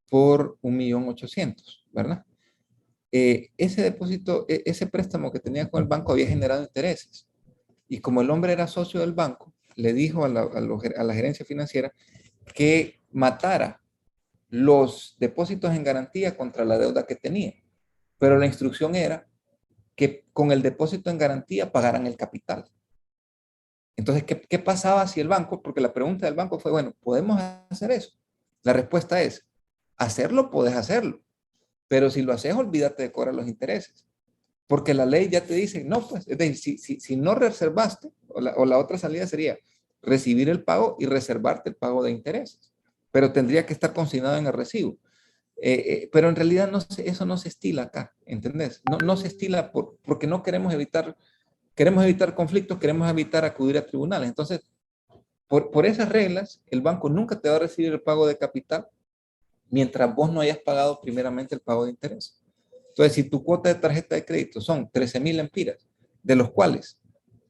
por 1.800.000, ¿verdad? Ese depósito, ese préstamo que tenía con el banco había generado intereses. Y como el hombre era socio del banco, le dijo a la gerencia financiera que matara los depósitos en garantía contra la deuda que tenía. Pero la instrucción era que con el depósito en garantía pagaran el capital. Entonces, ¿qué pasaba si el banco? Porque la pregunta del banco fue, bueno, ¿podemos hacer eso? La respuesta es, hacerlo, puedes hacerlo. Pero si lo haces, olvídate de cobrar los intereses. Porque la ley ya te dice, no, pues, es decir, si no reservaste, o la otra salida sería recibir el pago y reservarte el pago de intereses. Pero tendría que estar consignado en el recibo. Pero en realidad eso no se estila acá, ¿entendés? No se estila porque no queremos evitar conflictos, queremos evitar acudir a tribunales. Entonces, por esas reglas, el banco nunca te va a recibir el pago de capital mientras vos no hayas pagado primeramente el pago de interés. Entonces, si tu cuota de tarjeta de crédito son 13,000 lempiras, de los cuales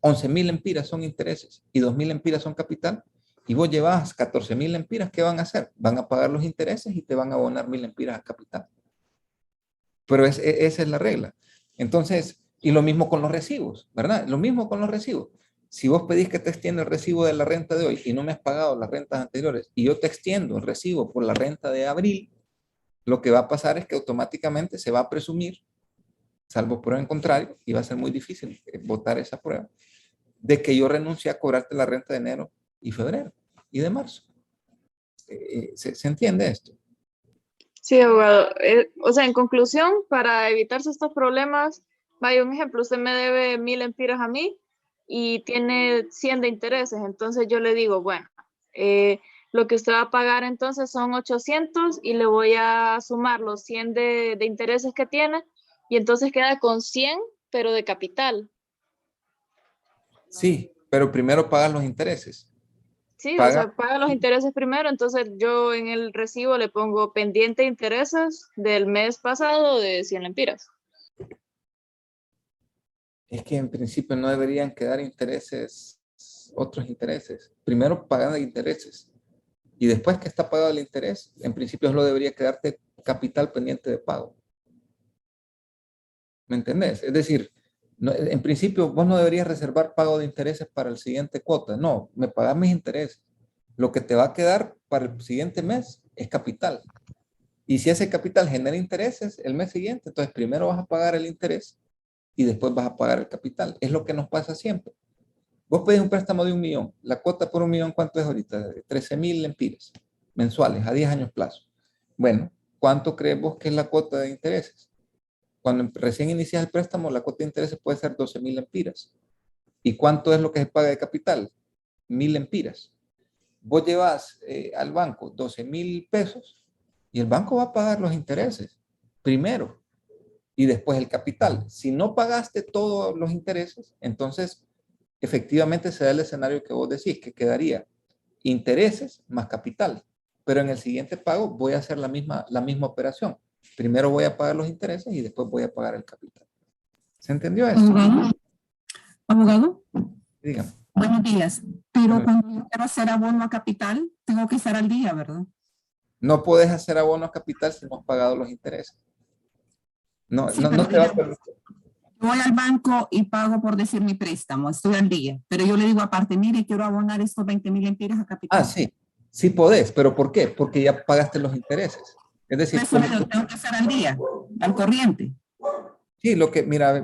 11,000 lempiras son intereses y 2,000 lempiras son capital, y vos llevas 14,000 lempiras, ¿qué van a hacer? Van a pagar los intereses y te van a abonar 1,000 lempiras a capital. Pero esa es la regla. Entonces, y lo mismo con los recibos, ¿verdad? Lo mismo con los recibos. Si vos pedís que te extienda el recibo de la renta de hoy y no me has pagado las rentas anteriores y yo te extiendo el recibo por la renta de abril, lo que va a pasar es que automáticamente se va a presumir, salvo prueba en contrario, y va a ser muy difícil votar esa prueba, de que yo renuncie a cobrarte la renta de enero y febrero y de marzo. ¿Se entiende esto? Sí, abogado. O sea, en conclusión, para evitarse estos problemas, vaya un ejemplo, usted me debe 1000 lempiras a mí y tiene 100 de intereses, entonces yo le digo, bueno, lo que usted va a pagar entonces son 800 y le voy a sumar los 100 de intereses que tiene y entonces queda con 100, pero de capital. Sí, pero primero pagas los intereses. Sí, o Paga, sea, paga los intereses primero, entonces yo en el recibo le pongo pendiente intereses del mes pasado de 100 lempiras. es que en principio no deberían quedar intereses, otros intereses. Primero pagan intereses y después que está pagado el interés, en principio solo debería quedarte capital pendiente de pago. ¿Me entendés? Es decir, en principio vos no deberías reservar pago de intereses para el siguiente cuota. No, me pagas mis intereses. Lo que te va a quedar para el siguiente mes es capital. Y si ese capital genera intereses el mes siguiente, entonces primero vas a pagar el interés y después vas a pagar el capital. Es lo que nos pasa siempre. Vos pedís un préstamo de 1.000.000. La cuota por 1.000.000, ¿cuánto es ahorita? 13.000 lempiras mensuales a 10 años plazo. Bueno, ¿cuánto crees vos que es la cuota de intereses? Cuando recién inicias el préstamo, la cuota de intereses puede ser 12.000 lempiras. ¿Y cuánto es lo que se paga de capital? 1.000 lempiras. Vos llevas al banco 12.000 pesos y el banco va a pagar los intereses primero y después el capital. Si no pagaste todos los intereses, entonces efectivamente se da el escenario que vos decís, que quedaría intereses más capital. Pero en el siguiente pago voy a hacer la misma operación. Primero voy a pagar los intereses y después voy a pagar el capital. ¿Se entendió esto? Abogado, abogado, Dígame. buenos días. Pero Bueno, cuando yo quiero hacer abono a capital, tengo que estar al día, ¿verdad? no puedes hacer abono a capital si no has pagado los intereses. No, Sí, no, pero no te va a digamos, permitir. yo voy al banco y pago por decir mi préstamo, estoy al día. Pero yo le digo aparte, mire, quiero abonar estos 20.000 lempiras a Ah, capital. sí, sí podés, pero ¿por qué? Porque ya pagaste los intereses. Es Por decir, eso le digo, tengo que estar al día, al corriente. sí, mira,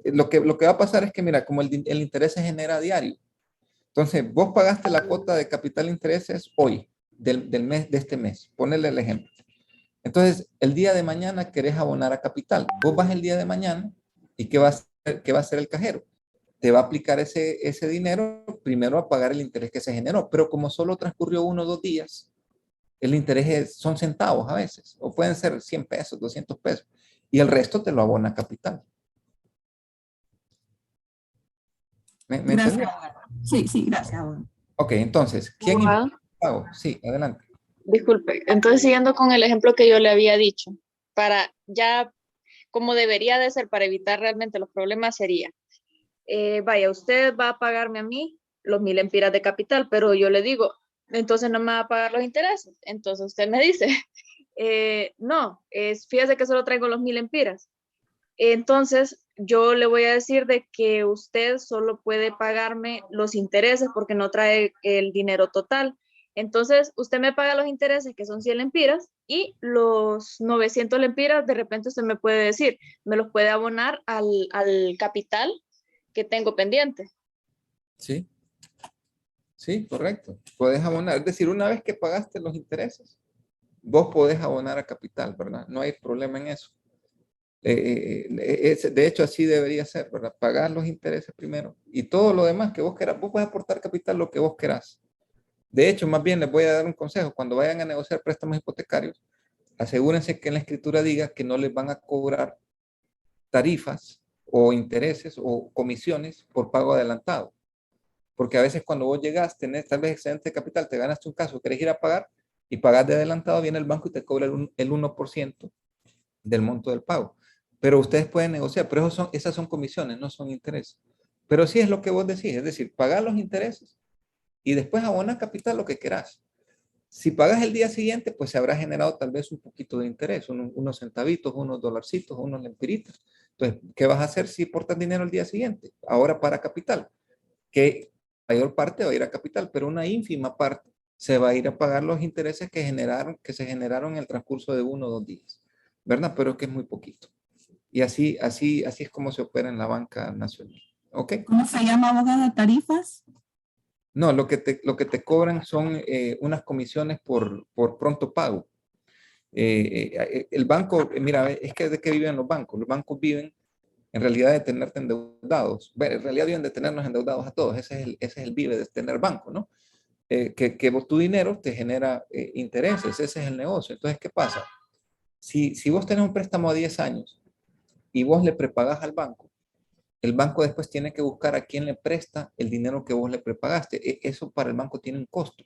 lo que va a pasar es que, mira, como el interés se genera a diario, entonces vos pagaste la cuota de capital intereses hoy, del mes, de este mes, ponerle el ejemplo. Entonces, el día de mañana querés abonar a capital. Vos vas el día de mañana y qué va a hacer el cajero? Te va a aplicar ese dinero primero a pagar el interés que se generó, pero como solo transcurrió 1 o 2 días, el interés son centavos a veces, o pueden ser 100 pesos, 200 pesos, y el resto te lo abona capital. ¿Me Gracias, entendés? abogado. Sí, sí, gracias, abogado. Ok, entonces, ¿quién Abogado, impone el pago? Sí, adelante. disculpe, entonces siguiendo con el ejemplo que yo le había dicho, para ya como debería de ser para evitar realmente los problemas sería, vaya, usted va a pagarme a mí los 1000 lempiras de capital, pero yo le digo, entonces no me va a pagar los intereses. Entonces usted me dice, no, fíjese que solo traigo los 1000 lempiras. Entonces yo le voy a decir de que usted solo puede pagarme los intereses porque no trae el dinero total. Entonces usted me paga los intereses que son 100 lempiras y los 900 lempiras de repente usted me puede decir, me los puede abonar al capital que tengo pendiente. Sí, sí, correcto. Puedes abonar, es decir, una vez que pagaste los intereses, vos podés abonar a capital, ¿verdad? No hay problema en eso. De hecho, así debería ser, ¿verdad? Pagar los intereses primero y todo lo demás que vos querás. Vos puedes aportar capital lo que vos querás. De hecho, más bien les voy a dar un consejo. Cuando vayan a negociar préstamos hipotecarios, asegúrense que en la escritura diga que no les van a cobrar tarifas o intereses o comisiones por pago adelantado. Porque a veces cuando vos llegás, tenés tal vez excedente de capital, te ganaste un caso, querés ir a pagar y pagas de adelantado, viene el banco y te cobra el 1% del monto del pago. Pero ustedes pueden negociar, pero esas son comisiones, no son intereses. Pero sí es lo que vos decís, es decir, pagar los intereses y después abonar capital lo que querás. Si pagas el día siguiente, pues se habrá generado tal vez un poquito de interés, unos centavitos, unos dolarcitos, unos lempiritas. Entonces, ¿qué vas a hacer si portas dinero el día siguiente? Ahora para capital, que mayor parte va a ir a capital, pero una ínfima parte se va a ir a pagar los intereses que se generaron en el transcurso de 1 o 2 días, ¿verdad? Pero que es muy poquito. Y así es como se opera en la banca nacional. ¿Ok? ¿Cómo se llama, abogada? ¿Tarifas? No, lo que te cobran son unas comisiones por pronto pago. El banco, mira, es que ¿de qué viven los bancos? Los bancos viven en realidad de tenerte endeudados. Bueno, en realidad viven de tenernos endeudados a todos. Ese es el vive de tener banco, ¿no? Que tu dinero te genera intereses. Ese es el negocio. Entonces, ¿qué pasa? Si vos tenés un préstamo a 10 años y vos le prepagás al banco, el banco después tiene que buscar a quién le presta el dinero que vos le prepagaste. Eso para el banco tiene un costo.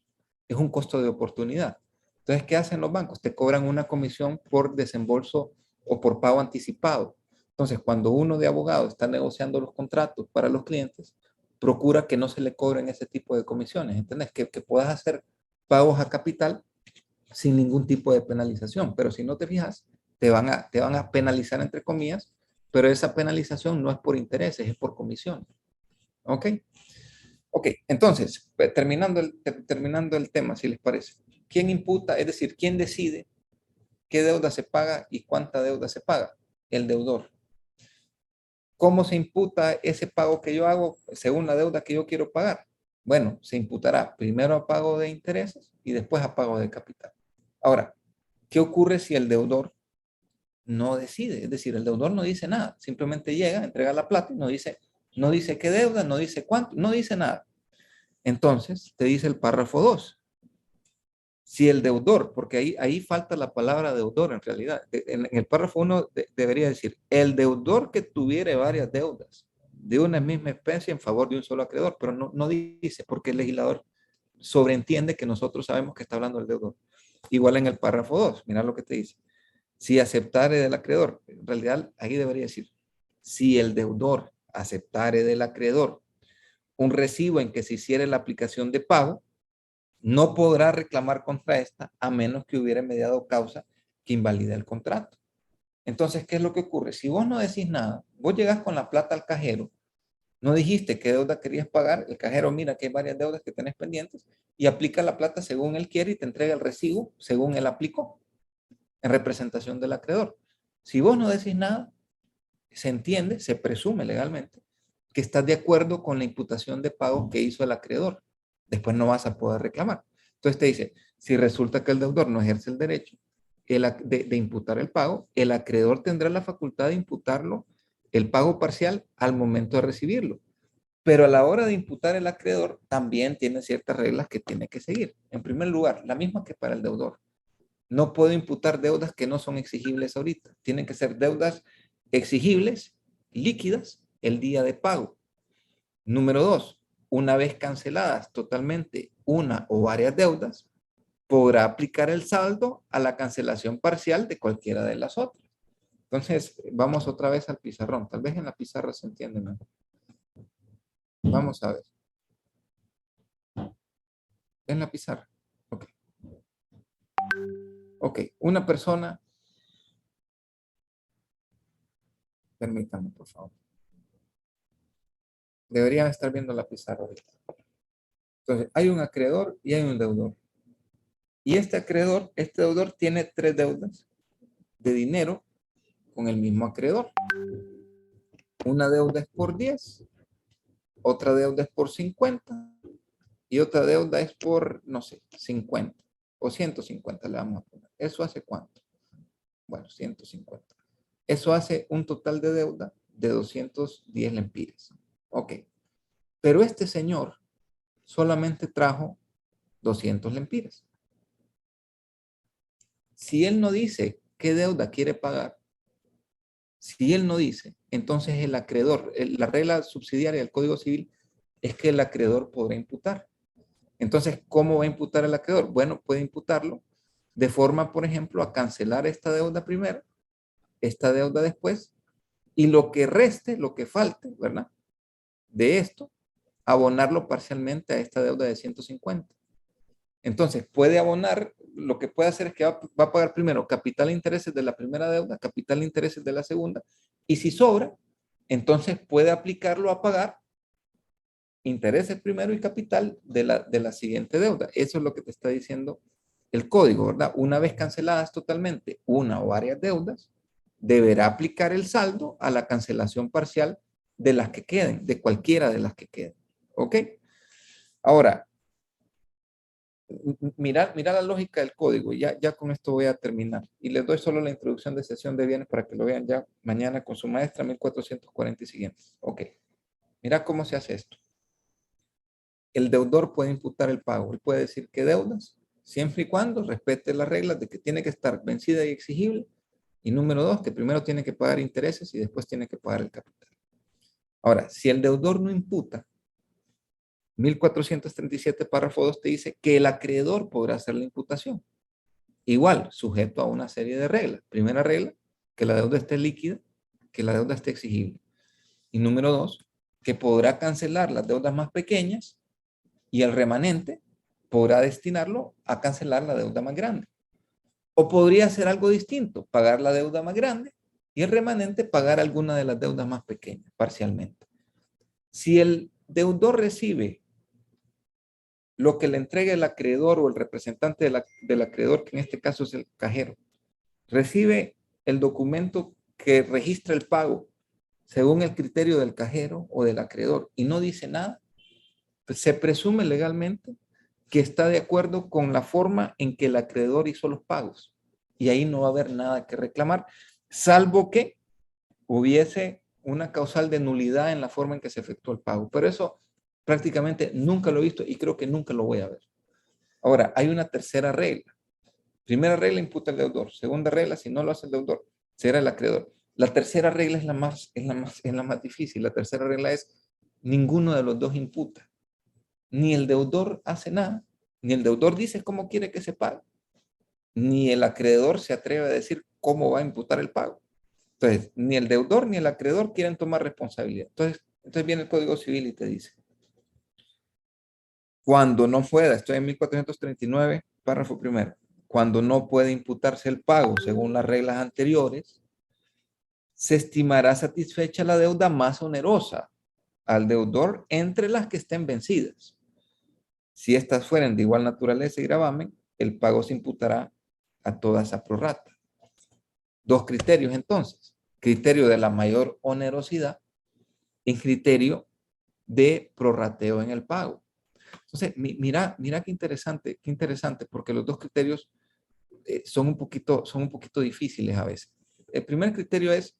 Es un costo de oportunidad. Entonces, ¿qué hacen los bancos? Te cobran una comisión por desembolso o por pago anticipado. Entonces, cuando uno de abogado está negociando los contratos para los clientes, procura que no se le cobren ese tipo de comisiones. ¿Entendés? Que puedas hacer pagos a capital sin ningún tipo de penalización. Pero si no te fijas, te van a penalizar entre comillas, pero esa penalización no es por intereses, es por comisión. ¿Ok? Ok, entonces, terminando el tema, si les parece. ¿Quién imputa? Es decir, ¿quién decide qué deuda se paga y cuánta deuda se paga? El deudor. ¿Cómo se imputa ese pago que yo hago según la deuda que yo quiero pagar? Bueno, se imputará primero a pago de intereses y después a pago de capital. Ahora, ¿qué ocurre si el deudor no decide? Es decir, el deudor no dice nada, simplemente llega, entrega la plata y no dice qué deuda, no dice cuánto, no dice nada. Entonces, te dice el párrafo 2. Si el deudor, porque ahí falta la palabra deudor en realidad, en el párrafo 1 debería decir, el deudor que tuviere varias deudas de una misma especie en favor de un solo acreedor, pero no dice, porque el legislador sobreentiende que nosotros sabemos que está hablando del deudor. Igual en el párrafo 2, mira lo que te dice. Si aceptare del acreedor, en realidad ahí debería decir, si el deudor aceptare del acreedor un recibo en que se hiciera la aplicación de pago, no podrá reclamar contra esta a menos que hubiera mediado causa que invalide el contrato. Entonces, ¿qué es lo que ocurre? Si vos no decís nada, vos llegás con la plata al cajero, no dijiste qué deuda querías pagar, el cajero mira que hay varias deudas que tenés pendientes y aplica la plata según él quiere y te entrega el recibo según él aplicó en representación del acreedor. Si vos no decís nada, se entiende, se presume legalmente que estás de acuerdo con la imputación de pago que hizo el acreedor. Después no vas a poder reclamar. Entonces te dice, si resulta que el deudor no ejerce el derecho de imputar el pago, el acreedor tendrá la facultad de imputarlo, el pago parcial, al momento de recibirlo. Pero a la hora de imputar el acreedor, también tiene ciertas reglas que tiene que seguir. En primer lugar, la misma que para el deudor. No puedo imputar deudas que no son exigibles ahorita. Tienen que ser deudas exigibles, líquidas, el día de pago. Número 2, una vez canceladas totalmente una o varias deudas, podrá aplicar el saldo a la cancelación parcial de cualquiera de las otras. Entonces, vamos otra vez al pizarrón. Tal vez en la pizarra se entiende mejor. Vamos a ver. En la pizarra. Ok. Ok, una persona. Permítanme, por favor. Deberían estar viendo la pizarra ahorita. Entonces, hay un acreedor y hay un deudor. Y este deudor tiene 3 deudas de dinero con el mismo acreedor. Una deuda es por 10, otra deuda es por 50 y otra deuda es por, no sé, 50 o 150 le vamos a poner. ¿Eso hace cuánto? Bueno, 150. Eso hace un total de deuda de 210 lempiras. Ok. Pero este señor solamente trajo 200 lempiras. Si él no dice qué deuda quiere pagar, si él no dice, entonces el acreedor, la regla subsidiaria del Código Civil es que el acreedor podrá imputar. Entonces, ¿cómo va a imputar el acreedor? Bueno, puede imputarlo de forma, por ejemplo, a cancelar esta deuda primero, esta deuda después, y lo que reste, lo que falte, ¿verdad? De esto, abonarlo parcialmente a esta deuda de 150. Entonces, puede abonar, lo que puede hacer es que va a pagar primero capital e intereses de la primera deuda, capital e intereses de la segunda, y si sobra, entonces puede aplicarlo a pagar intereses primero y capital de la siguiente deuda. Eso es lo que te está diciendo el código, ¿verdad? Una vez canceladas totalmente una o varias deudas, deberá aplicar el saldo a la cancelación parcial de las que queden, de cualquiera de las que queden. ¿Ok? Ahora, mira la lógica del código. Ya con esto voy a terminar. Y les doy solo la introducción de sesión de bienes para que lo vean ya mañana con su maestra, 1440 y siguientes. Ok. Mira cómo se hace esto. El deudor puede imputar el pago. Él puede decir que deudas, siempre y cuando respete las reglas de que tiene que estar vencida y exigible. Y número 2, que primero tiene que pagar intereses y después tiene que pagar el capital. Ahora, si el deudor no imputa, 1437 párrafo 2 te dice que el acreedor podrá hacer la imputación. Igual, sujeto a una serie de reglas. Primera regla, que la deuda esté líquida, que la deuda esté exigible. Y número 2, que podrá cancelar las deudas más pequeñas y el remanente podrá destinarlo a cancelar la deuda más grande. O podría hacer algo distinto, pagar la deuda más grande y el remanente pagar alguna de las deudas más pequeñas, parcialmente. Si el deudor recibe lo que le entrega el acreedor o el representante del acreedor, que en este caso es el cajero, recibe el documento que registra el pago según el criterio del cajero o del acreedor y no dice nada, pues se presume legalmente que está de acuerdo con la forma en que el acreedor hizo los pagos. Y ahí no va a haber nada que reclamar, salvo que hubiese una causal de nulidad en la forma en que se efectuó el pago. Pero eso prácticamente nunca lo he visto y creo que nunca lo voy a ver. Ahora, hay una tercera regla. Primera regla, imputa el deudor. Segunda regla, si no lo hace el deudor, será el acreedor. La tercera regla es la más difícil. La tercera regla es ninguno de los dos imputa. Ni el deudor hace nada, ni el deudor dice cómo quiere que se pague, ni el acreedor se atreve a decir cómo va a imputar el pago. Entonces, ni el deudor ni el acreedor quieren tomar responsabilidad. Entonces viene el Código Civil y te dice, cuando no pueda, estoy en 1439, párrafo primero, cuando no puede imputarse el pago según las reglas anteriores, se estimará satisfecha la deuda más onerosa al deudor entre las que estén vencidas. Si estas fueren de igual naturaleza y gravamen, el pago se imputará a toda esa prorrata. Dos criterios entonces. Criterio de la mayor onerosidad y criterio de prorrateo en el pago. Entonces, mira qué interesante, porque los dos criterios son un poquito difíciles a veces. El primer criterio es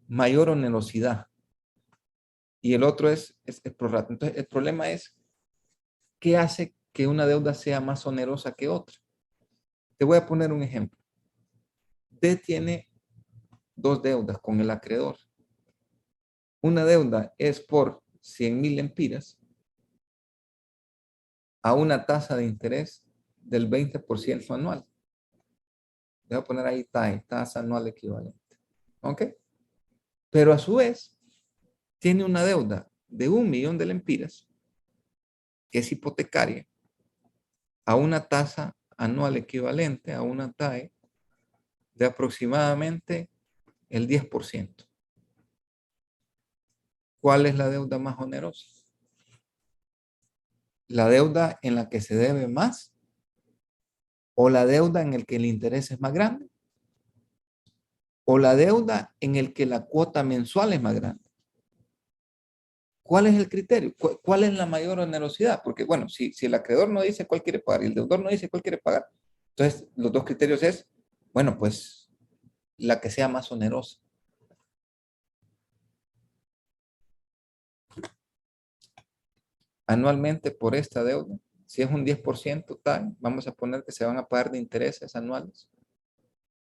mayor onerosidad y el otro es prorrateo. Entonces, el problema es qué hace que una deuda sea más onerosa que otra. Te voy a poner un ejemplo. D tiene dos deudas con el acreedor. Una deuda es por 100,000 lempiras a una tasa de interés del 20% anual. Voy a poner ahí TAE, tasa anual equivalente. ¿Ok? Pero a su vez, tiene una deuda de 1,000,000 de lempiras, que es hipotecaria, a una tasa anual equivalente a una TAE de aproximadamente el 10%. ¿Cuál es la deuda más onerosa? ¿La deuda en la que se debe más o la deuda en el que el interés es más grande o la deuda en el que la cuota mensual es más grande? ¿Cuál es el criterio? ¿Cuál es la mayor onerosidad? Porque bueno, si el acreedor no dice cuál quiere pagar y el deudor no dice cuál quiere pagar, entonces los dos criterios es, bueno, pues la que sea más onerosa. Anualmente por esta deuda, si es un 10% tal, vamos a poner que se van a pagar de intereses anuales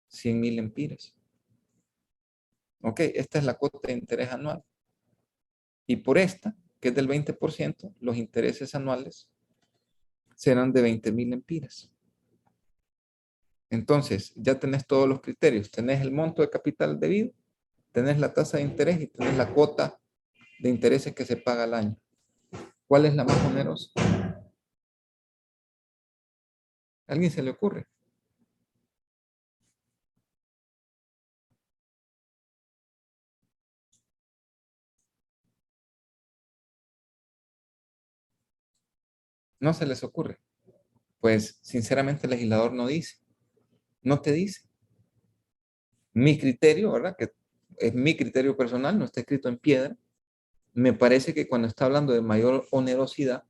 100,000 lempiras. Ok, esta es la cuota de interés anual. Y por esta, que es del 20%, los intereses anuales serán de 20,000 lempiras. Entonces, ya tenés todos los criterios. Tenés el monto de capital debido, tenés la tasa de interés y tenés la cuota de intereses que se paga al año. ¿Cuál es la más onerosa? ¿A alguien se le ocurre? No se les ocurre. Pues, sinceramente, el legislador no dice. No te dice. Mi criterio, ¿verdad? Que es mi criterio personal, no está escrito en piedra. Me parece que cuando está hablando de mayor onerosidad,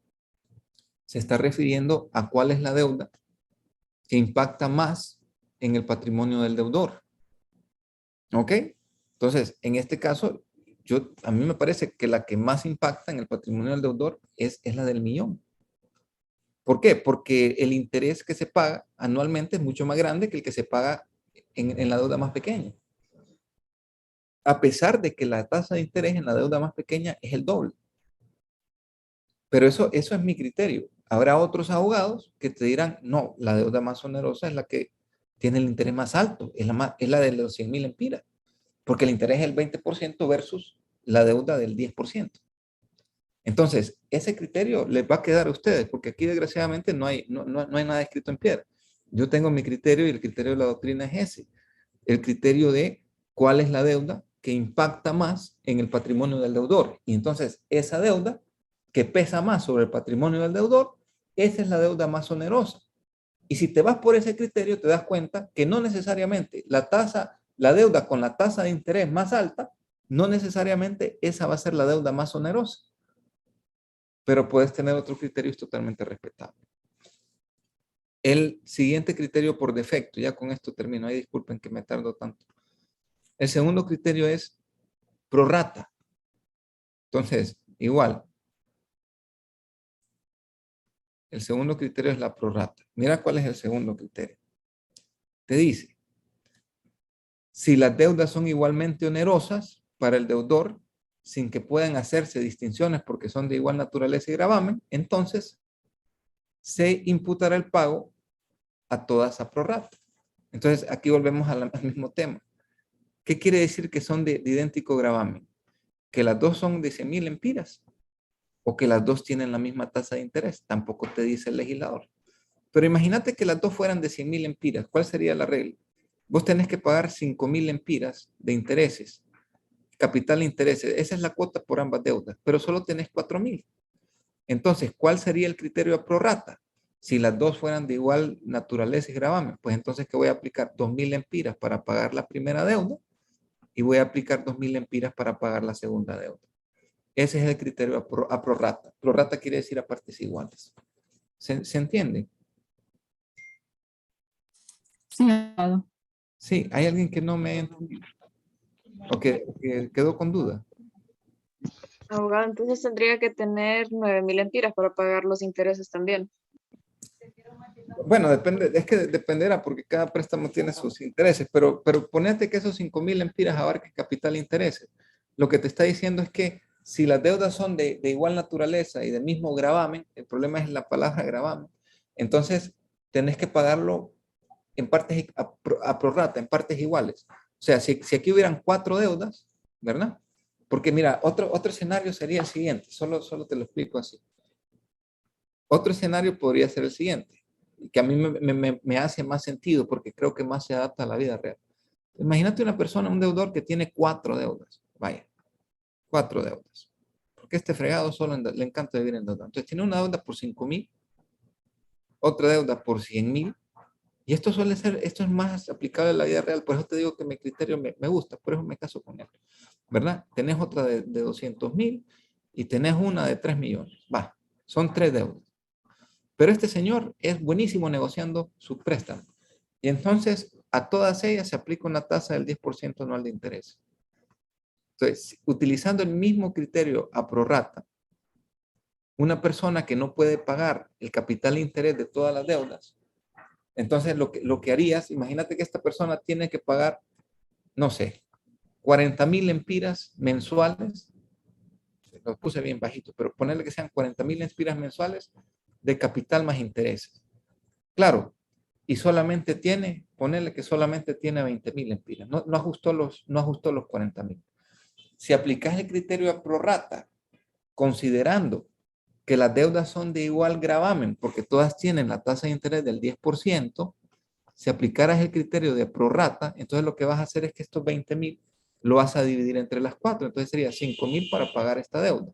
se está refiriendo a cuál es la deuda que impacta más en el patrimonio del deudor. ¿Ok? Entonces, en este caso, a mí me parece que la que más impacta en el patrimonio del deudor es la del millón. ¿Por qué? Porque el interés que se paga anualmente es mucho más grande que el que se paga en la deuda más pequeña. A pesar de que la tasa de interés en la deuda más pequeña es el doble. Pero eso es mi criterio. Habrá otros abogados que te dirán, no, la deuda más onerosa es la que tiene el interés más alto, es la de los 100,000 empiras, porque el interés es el 20% versus la deuda del 10%. Entonces, ese criterio les va a quedar a ustedes, porque aquí desgraciadamente no hay nada escrito en piedra. Yo tengo mi criterio y el criterio de la doctrina es ese, el criterio de cuál es la deuda que impacta más en el patrimonio del deudor. Y entonces, esa deuda que pesa más sobre el patrimonio del deudor, esa es la deuda más onerosa. Y si te vas por ese criterio, te das cuenta que no necesariamente la deuda con la tasa de interés más alta, no necesariamente esa va a ser la deuda más onerosa. Pero puedes tener otros criterios totalmente respetables. El siguiente criterio por defecto, ya con esto termino, ahí disculpen que me tardo tanto. El segundo criterio es prorrata. Entonces, igual, el segundo criterio es la prorrata. Mira cuál es el segundo criterio. Te dice, si las deudas son igualmente onerosas para el deudor, sin que puedan hacerse distinciones porque son de igual naturaleza y gravamen, entonces se imputará el pago a toda esa prorrata. Entonces, aquí volvemos al mismo tema. ¿Qué quiere decir que son de idéntico gravamen? ¿Que las dos son de 100,000 empiras? ¿O que las dos tienen la misma tasa de interés? Tampoco te dice el legislador. Pero imagínate que las dos fueran de 100,000 empiras. ¿Cuál sería la regla? Vos tenés que pagar 5,000 empiras de intereses, capital e intereses. Esa es la cuota por ambas deudas, pero solo tenés 4,000. Entonces, ¿cuál sería el criterio de prorrata? Si las dos fueran de igual naturaleza y gravamen, pues entonces que voy a aplicar 2,000 empiras para pagar la primera deuda y voy a aplicar 2,000 empiras para pagar la segunda deuda. Ese es el criterio a prorrata. Prorrata quiere decir a partes iguales. ¿Se entiende? Sí, abogado. Sí, hay alguien que no me ha entendido o que quedó con duda. Abogado, entonces tendría que tener 9,000 empiras para pagar los intereses también. Bueno, depende, es que dependerá porque cada préstamo tiene sus intereses, pero ponete que esos 5,000 empiras abarquen capital e intereses. Lo que te está diciendo es que si las deudas son de igual naturaleza y del mismo gravamen, el problema es la palabra gravamen, entonces tenés que pagarlo en partes a prorrata, en partes iguales. O sea, si aquí hubieran 4 deudas, ¿verdad? Porque mira, otro escenario sería el siguiente, solo te lo explico así. Otro escenario podría ser el siguiente, que a mí me hace más sentido porque creo que más se adapta a la vida real. Imagínate una persona, un deudor que tiene 4 deudas. Vaya, 4 deudas. Porque este fregado solo le encanta vivir en deuda. Entonces tiene una deuda por 5,000, otra deuda por 100,000. Y esto esto es más aplicable a la vida real. Por eso te digo que mi criterio me gusta, por eso me caso con él. ¿Verdad? Tenés otra de 200,000 y tenés una de 3 millones. Va, son 3 deudas. Pero este señor es buenísimo negociando su préstamo. Y entonces a todas ellas se aplica una tasa del 10% anual de interés. Entonces, utilizando el mismo criterio a prorrata, una persona que no puede pagar el capital e interés de todas las deudas, entonces lo que harías, imagínate que esta persona tiene que pagar, no sé, 40,000 empiras mensuales, lo puse bien bajito, pero ponerle que sean 40,000 empiras mensuales de capital más intereses. Claro, y solamente ponerle que solamente tiene 20,000 empiras, no ajustó los 40,000. Si aplicas el criterio a prorrata, considerando que las deudas son de igual gravamen, porque todas tienen la tasa de interés del 10%, si aplicaras el criterio de prorrata, entonces lo que vas a hacer es que estos 20,000 lo vas a dividir entre las 4. Entonces sería 5,000 para pagar esta deuda,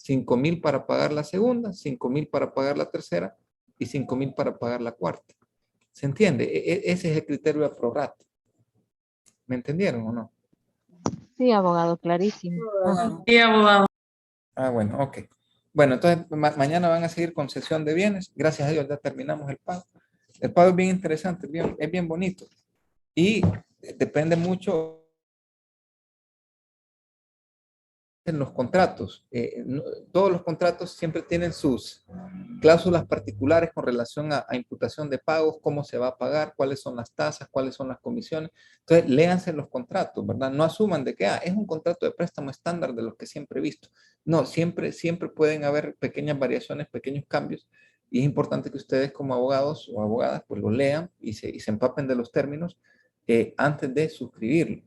5,000 para pagar la segunda, 5,000 para pagar la tercera y 5,000 para pagar la cuarta. ¿Se entiende? Ese es el criterio de prorrata. ¿Me entendieron o no? Sí, abogado, clarísimo. Sí, abogado. Ah, bueno, ok. Bueno, entonces mañana van a seguir con sesión de bienes. Gracias a Dios ya terminamos el pago. El pago es bien interesante, es bien bonito. Y depende mucho en los contratos. Todos los contratos siempre tienen sus cláusulas particulares con relación a imputación de pagos, cómo se va a pagar, cuáles son las tasas, cuáles son las comisiones. Entonces, léanse los contratos, ¿verdad? No asuman de que es un contrato de préstamo estándar de los que siempre he visto. No, siempre pueden haber pequeñas variaciones, pequeños cambios. Y es importante que ustedes como abogados o abogadas pues lo lean y se empapen de los términos antes de suscribirlo.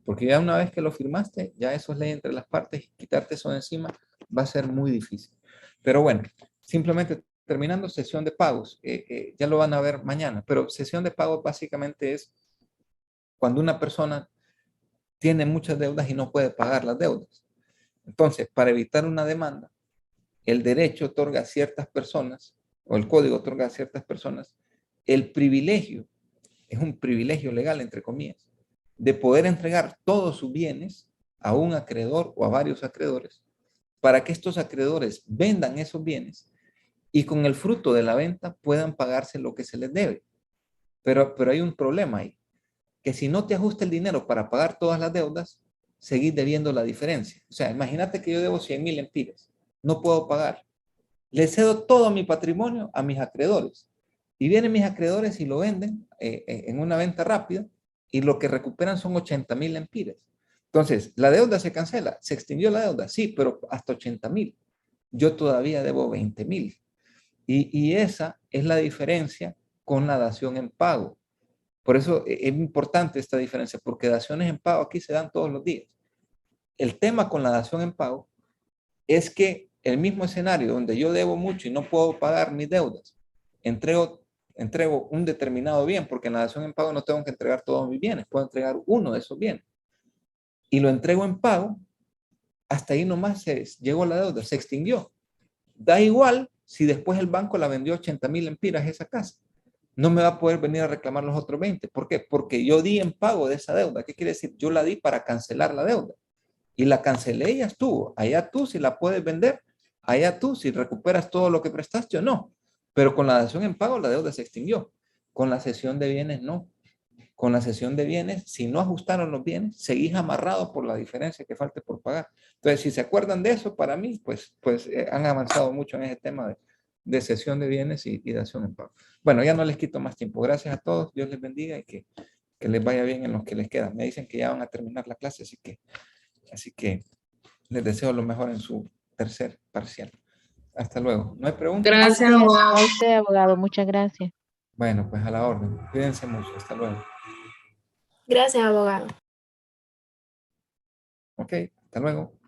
Porque ya una vez que lo firmaste, ya eso es ley entre las partes y quitarte eso de encima va a ser muy difícil. Pero bueno, simplemente terminando sesión de pagos, ya lo van a ver mañana, pero sesión de pagos básicamente es cuando una persona tiene muchas deudas y no puede pagar las deudas. Entonces, para evitar una demanda, el derecho otorga a ciertas personas, o el código otorga a ciertas personas, el privilegio, es un privilegio legal, entre comillas, de poder entregar todos sus bienes a un acreedor o a varios acreedores para que estos acreedores vendan esos bienes y con el fruto de la venta puedan pagarse lo que se les debe. Pero hay un problema ahí, que si no te ajusta el dinero para pagar todas las deudas, seguís debiendo la diferencia. O sea, imagínate que yo debo 100,000 lempiras, no puedo pagar. Le cedo todo mi patrimonio a mis acreedores. Y vienen mis acreedores y lo venden en una venta rápida y lo que recuperan son 80,000 lempiras. Entonces, la deuda se cancela, se extinguió la deuda, sí, pero hasta 80,000. Yo todavía debo 20,000. Y esa es la diferencia con la dación en pago. Por eso es importante esta diferencia, porque daciones en pago aquí se dan todos los días. El tema con la dación en pago es que el mismo escenario donde yo debo mucho y no puedo pagar mis deudas, entrego un determinado bien, porque en la dación en pago no tengo que entregar todos mis bienes, puedo entregar uno de esos bienes. Y lo entrego en pago, hasta ahí nomás llegó la deuda, se extinguió. Da igual si después el banco la vendió 80,000 lempiras esa casa. No me va a poder venir a reclamar los otros 20. ¿Por qué? Porque yo di en pago de esa deuda. ¿Qué quiere decir? Yo la di para cancelar la deuda. Y la cancelé y ya estuvo. Allá tú si la puedes vender, allá tú si recuperas todo lo que prestaste o no. Pero con la dación en pago la deuda se extinguió. Con la cesión de bienes no. Con la cesión de bienes, si no ajustaron los bienes, seguís amarrado por la diferencia que falte por pagar. Entonces, si se acuerdan de eso, para mí, pues han avanzado mucho en ese tema de cesión de bienes y dación en pago. Bueno, ya no les quito más tiempo. Gracias a todos. Dios les bendiga y que les vaya bien en los que les quedan. Me dicen que ya van a terminar la clase, así que les deseo lo mejor en su tercer parcial. Hasta luego. ¿No hay preguntas? Gracias, abogado. A usted, abogado, muchas gracias. Bueno, pues a la orden. Cuídense mucho. Hasta luego. Gracias, abogado. Ok, hasta luego.